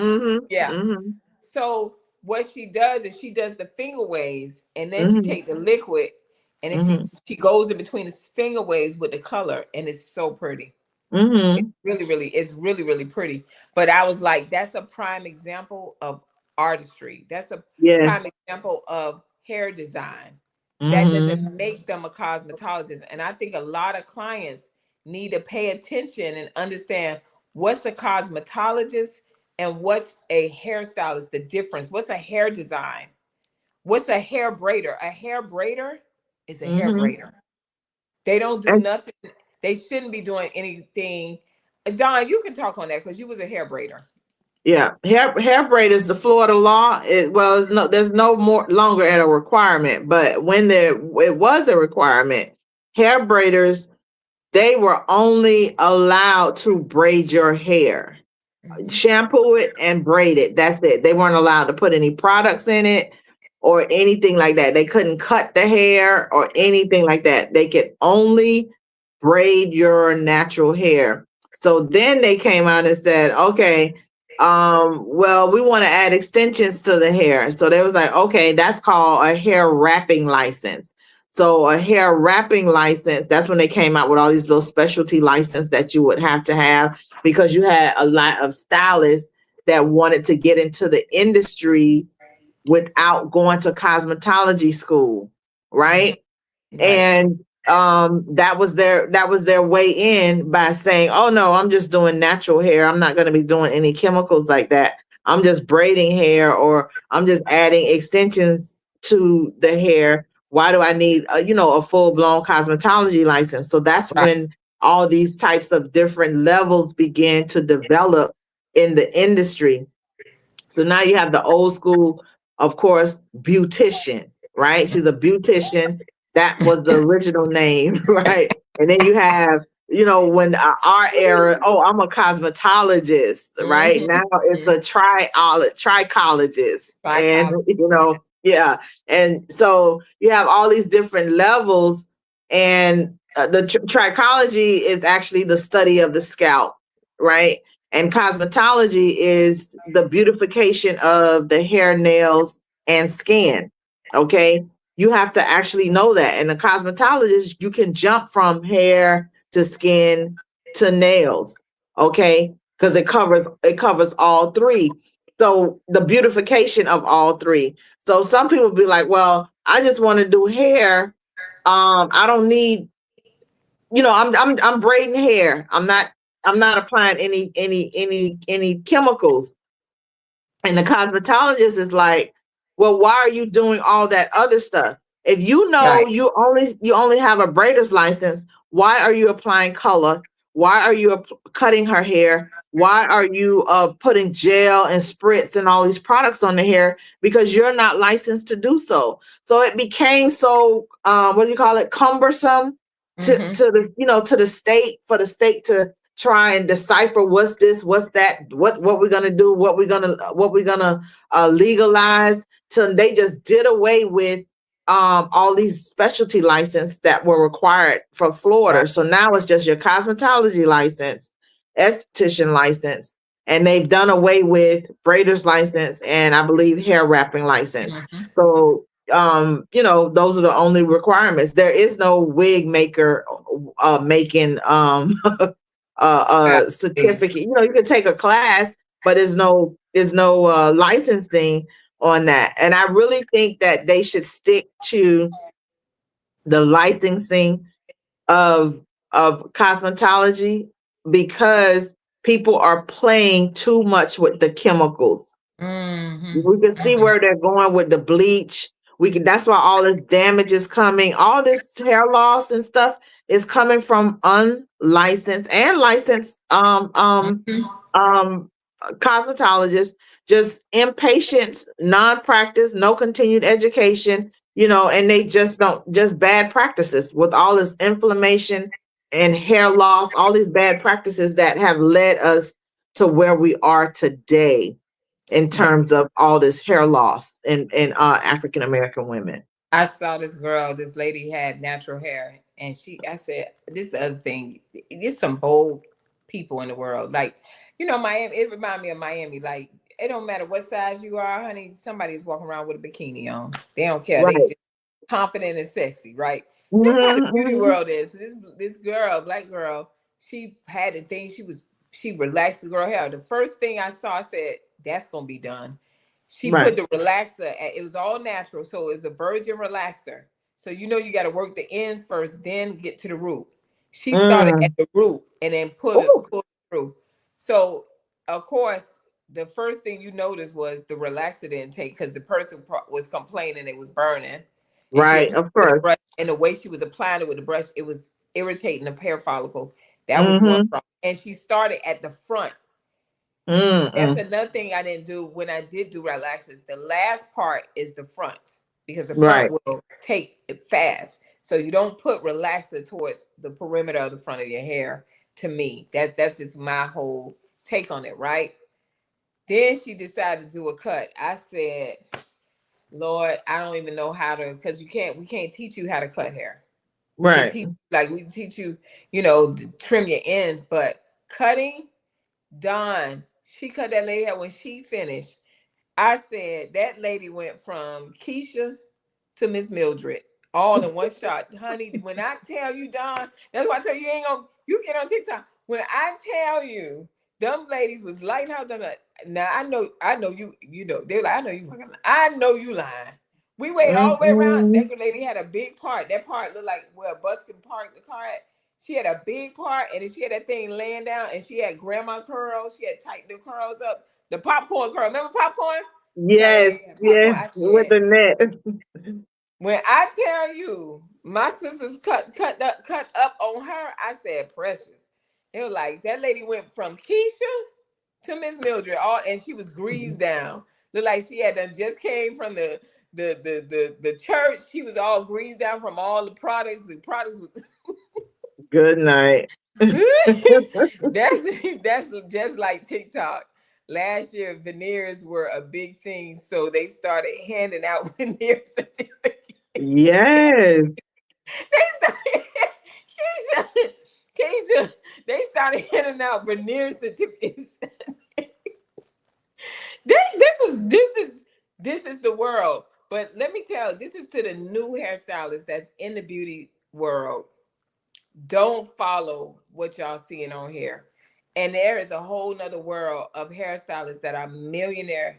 Yeah. So what she does is she does the finger waves, and then she take the liquid, and then she goes in between the finger waves with the color, and it's so pretty. It's really, really pretty. But I was like, that's a prime example of artistry. That's a prime example of hair design. That doesn't make them a cosmetologist. And I think a lot of clients need to pay attention and understand what's a cosmetologist and what's a hairstylist, the difference. What's a hair design? What's a hair braider? A hair braider is a hair braider. They don't do nothing. They shouldn't be doing anything. John, you can talk on that because you was a hair braider. Yeah, hair braid is the Florida law. There's no more longer at a requirement, but when it was a requirement, hair braiders, they were only allowed to braid your hair, shampoo it and braid it. That's it. They weren't allowed to put any products in it or anything like that. They couldn't cut the hair or anything like that. They could only braid your natural hair. So then they came out and said, okay, well, we want to add extensions to the hair. So they was like, okay, that's called a hair wrapping license. So a hair wrapping license, that's when they came out with all these little specialty license that you would have to have, because you had a lot of stylists that wanted to get into the industry without going to cosmetology school, right? And that was their way in, by saying, oh no, I'm just doing natural hair. I'm not going to be doing any chemicals like that. I'm just braiding hair, or I'm just adding extensions to the hair. Why do I need a full-blown cosmetology license? So that's when all these types of different levels began to develop in the industry. So now you have the old school, of course, beautician, right? She's a beautician. That was the original name, right? And then you have, when our era, I'm a cosmetologist, right? Now it's a trichologist. And, yeah. And so you have all these different levels, and the trichology is actually the study of the scalp, right? And cosmetology is the beautification of the hair, nails, and skin, okay? You have to actually know that. And a cosmetologist, you can jump from hair to skin to nails, okay? Because it covers all 3. So the beautification of all 3. So some people be like, well, I just want to do hair. I don't need, I'm braiding hair. I'm not applying any chemicals. And the cosmetologist is like, well, why are you doing all that other stuff? If you know you only have a braider's license, why are you applying color? Why are you cutting her hair? Why are you putting gel and spritz and all these products on the hair? Because you're not licensed to do so. So it became so cumbersome to the state, for the state to try and decipher what's this, what's that, what we're gonna do, what we're gonna legalize. So they just did away with all these specialty licenses that were required for Florida. Right. So now it's just your cosmetology license, esthetician license, and they've done away with braider's license and I believe hair wrapping license. Mhm. So those are the only requirements. There is no wig maker making a certificate. You can take a class, but there's no licensing on that. And I really think that they should stick to the licensing of cosmetology, because people are playing too much with the chemicals. Mhm. We can see where they're going with the bleach. That's why all this damage is coming. All this hair loss and stuff is coming from unlicensed and licensed Mhm. cosmetologists, just impatience, non-practice, no continued education, and they just bad practices with all this inflammation and hair loss, all these bad practices that have led us to where we are today in terms of all this hair loss in African American women. I saw this lady had natural hair, and I said, this is the other thing. There's some bold people in the world. Like, Miami, it reminded me of Miami. Like, it don't matter what size you are, honey, somebody's walking around with a bikini on. They don't care. They Right. just confident and sexy, right? That's how the beauty Mhm. world is. This girl, black girl, she had the thing, she relaxed the girl hair. The first thing I saw, I said, that's gonna be done. She put Right. the relaxer it was all natural, so it's a virgin relaxer. So you got to work the ends first, then get to the root. She started at Mm. the root and then pull Ooh. it through. So of course, the first thing you noticed was the relaxer didn't take, because the person was complaining it was burning, and she Right, applied of with a course. brush, and the way she was applying it with the brush, it was irritating the hair follicle. That was one Mm-hmm. problem, and she started at the front. That's Mm-mm. another thing I didn't do when I did do relaxers. The last part is the front, because the front Right. will take it fast. So you don't put relaxer towards the perimeter of the front of your hair. To me, that's just my whole take on it, right? Then she decided to do a cut. I said, Lord, I don't even know how to, because we can't teach you how to cut hair. We can Right. teach, like we teach you, to trim your ends, but cutting, Dawn, she cut that lady hair. When she finished, I said that lady went from Keisha to Miss Mildred all in one shot. Honey, when I tell you, Dawn, that's why I tell you, you get on TikTok. When I tell you, them ladies was lighting out them. Now I know they're like, I know you lying. We waited all the way around. Mm-mm. That lady had a big part. That part looked like where Buskin parked the car at. She had a big part, and then she had that thing laying down, and she had grandma curls. She had tightened the curls up. The popcorn curl. Remember popcorn? Yeah, that Yes, lady had popcorn. yes, I with said, the net. when I tell you my sisters cut up on her, I said, precious. They were like, that lady went from Keisha to Miss Mildred, all, and she was greased down. Looked like she had done just came from the church. She was all greased down from all the products. The products was Good night. that's just like TikTok. Last year, veneers were a big thing, so they started handing out veneer certificates. Yes. They started, Keisha, Keisha, they started handing out veneer certificates. This is the world. But let me tell you, this is to the new hairstylists that's in the beauty world. Don't follow what y'all seeing on here. And there is a whole nother world of hairstylists that are millionaire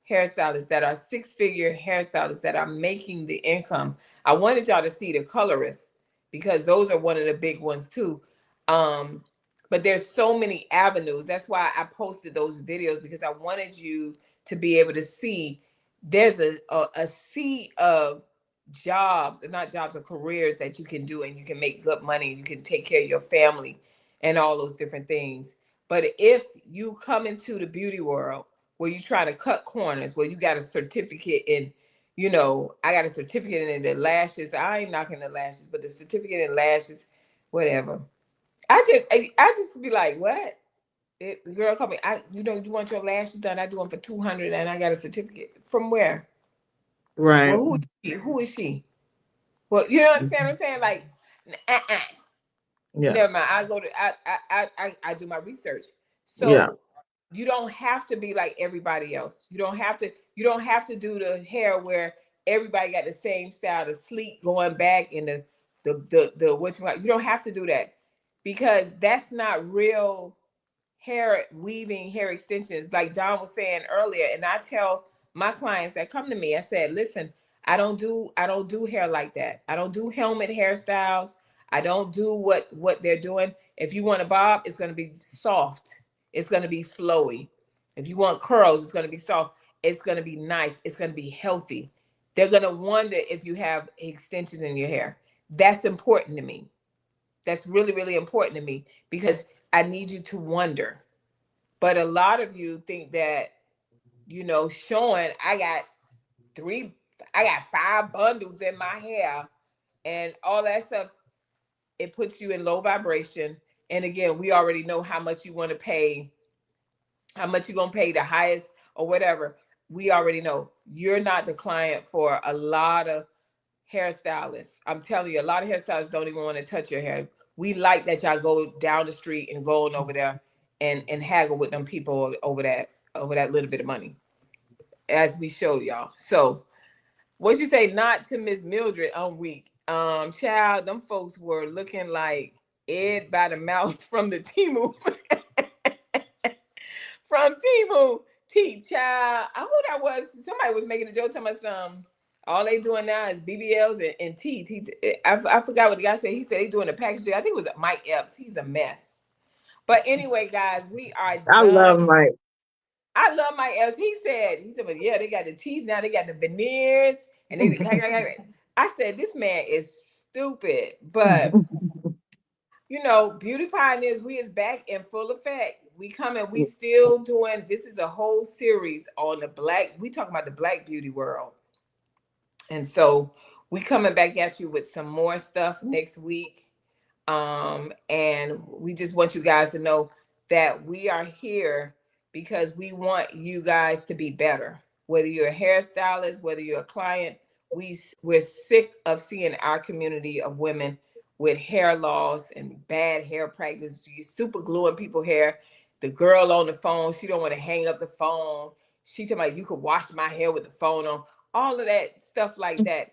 hairstylists, that are six-figure hairstylists, that are making the income. I wanted y'all to see the colorists, because those are one of the big ones too. But there's so many avenues. That's why I posted those videos, because I wanted you to be able to see there's a sea of jobs, and not jobs, or careers that you can do, and you can make good money, and you can take care of your family and all those different things. But if you come into the beauty world where you try to cut corners, where you got a certificate in, I got a certificate in the lashes. I ain't knocking the lashes, but the certificate in lashes, whatever. I just be like, what? The girl called me. You want your lashes done? I do them for $200, and I got a certificate. From where? Right. Well, who is she? Well, you understand what I'm saying? Like, Yeah. never mind. I go to I do my research. So Yeah. you don't have to be like everybody else. You don't have to do the hair where everybody got the same style, the sleek going back and the what you don't have to do that, because that's not real hair weaving, hair extensions, like Don was saying earlier. And I tell my clients that come to me, I said, listen, I don't do hair like that. I don't do helmet hairstyles. I don't do what they're doing. If you want a bob, it's going to be soft. It's going to be flowy. If you want curls, it's going to be soft. It's going to be nice. It's going to be healthy. They're going to wonder if you have extensions in your hair. That's important to me. That's really, really important to me, because I need you to wonder. But a lot of you think that, showing I got 5 bundles in my hair and all that stuff, it puts you in low vibration. And again, we already know how much you want to pay, how much you're going to pay, the highest or whatever. We already know you're not the client for a lot of hairstylists. I'm telling you, a lot of hairstylists don't even want to touch your hair. We like that y'all go down the street and go on over there and haggle with them people over that little bit of money, as we showed y'all. So what you say, not to Miss Mildred on week. Child, them folks were looking like Ed by the mouth from the Timu. From Timu. Child, I who that was. Somebody was making a joke to my son. All they doing now is BBLs and teeth. I forgot what the guy said. He said they doing a package deal. I think it was Mike Epps. He's a mess. But anyway, guys, we are done. I love Mike. I love Mike Epps. He said, but yeah, they got the teeth now. They got the veneers, and they. I said, this man is stupid. But Beauty Pioneers, we is back in full effect. We coming. We still doing. This is a whole series on we talking about the Black beauty world. And so we coming back at you with some more stuff next week. And we just want you guys to know that we are here because we want you guys to be better. Whether you're a hairstylist, whether you're a client, we're sick of seeing our community of women with hair loss and bad hair practice. You super gluing people's hair. The girl on the phone, she don't want to hang up the phone. She talking about, you could wash my hair with the phone on. All of that stuff like that.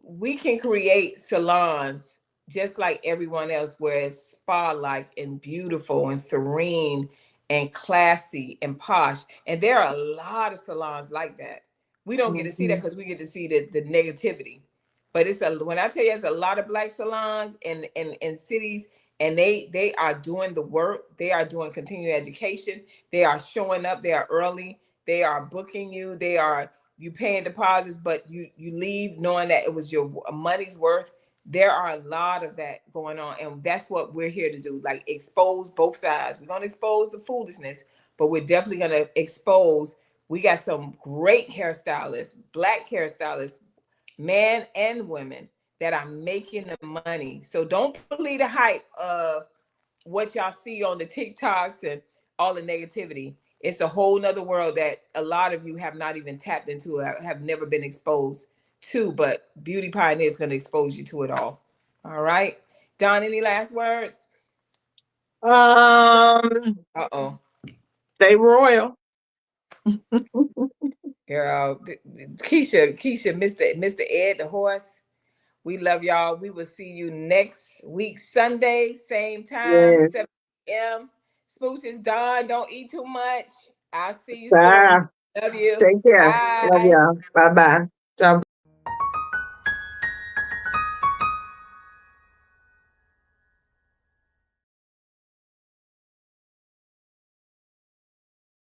We can create salons just like everyone else, where it's spa-like and beautiful and serene and classy and posh. And there are a lot of salons like that. We don't get to see that because we get to see the negativity. But when I tell you, it's a lot of Black salons in cities, and they are doing the work. They are doing continuing education. They are showing up. They are early. They are booking you. You paying deposits, but you leave knowing that it was your money's worth. There are a lot of that going on, and that's what we're here to do, like expose both sides. We're going to expose the foolishness, but we're definitely going to expose. We got some great hairstylists, Black hairstylists, men and women, that are making the money. So don't believe the hype of what y'all see on the TikToks and all the negativity. It's a whole nother world that a lot of you have not even tapped into, have never been exposed to, but Beauty Pioneer is going to expose you to it all. All right. Don, any last words? Uh-oh. Stay royal. Girl, Keisha, Mr. Ed, the horse. We love y'all. We will see you next week, Sunday, same time, 7 p.m. Smooches, Don, don't eat too much. I'll see you soon. Love you. Take care. Bye. Love y'all. Bye-bye. Ciao.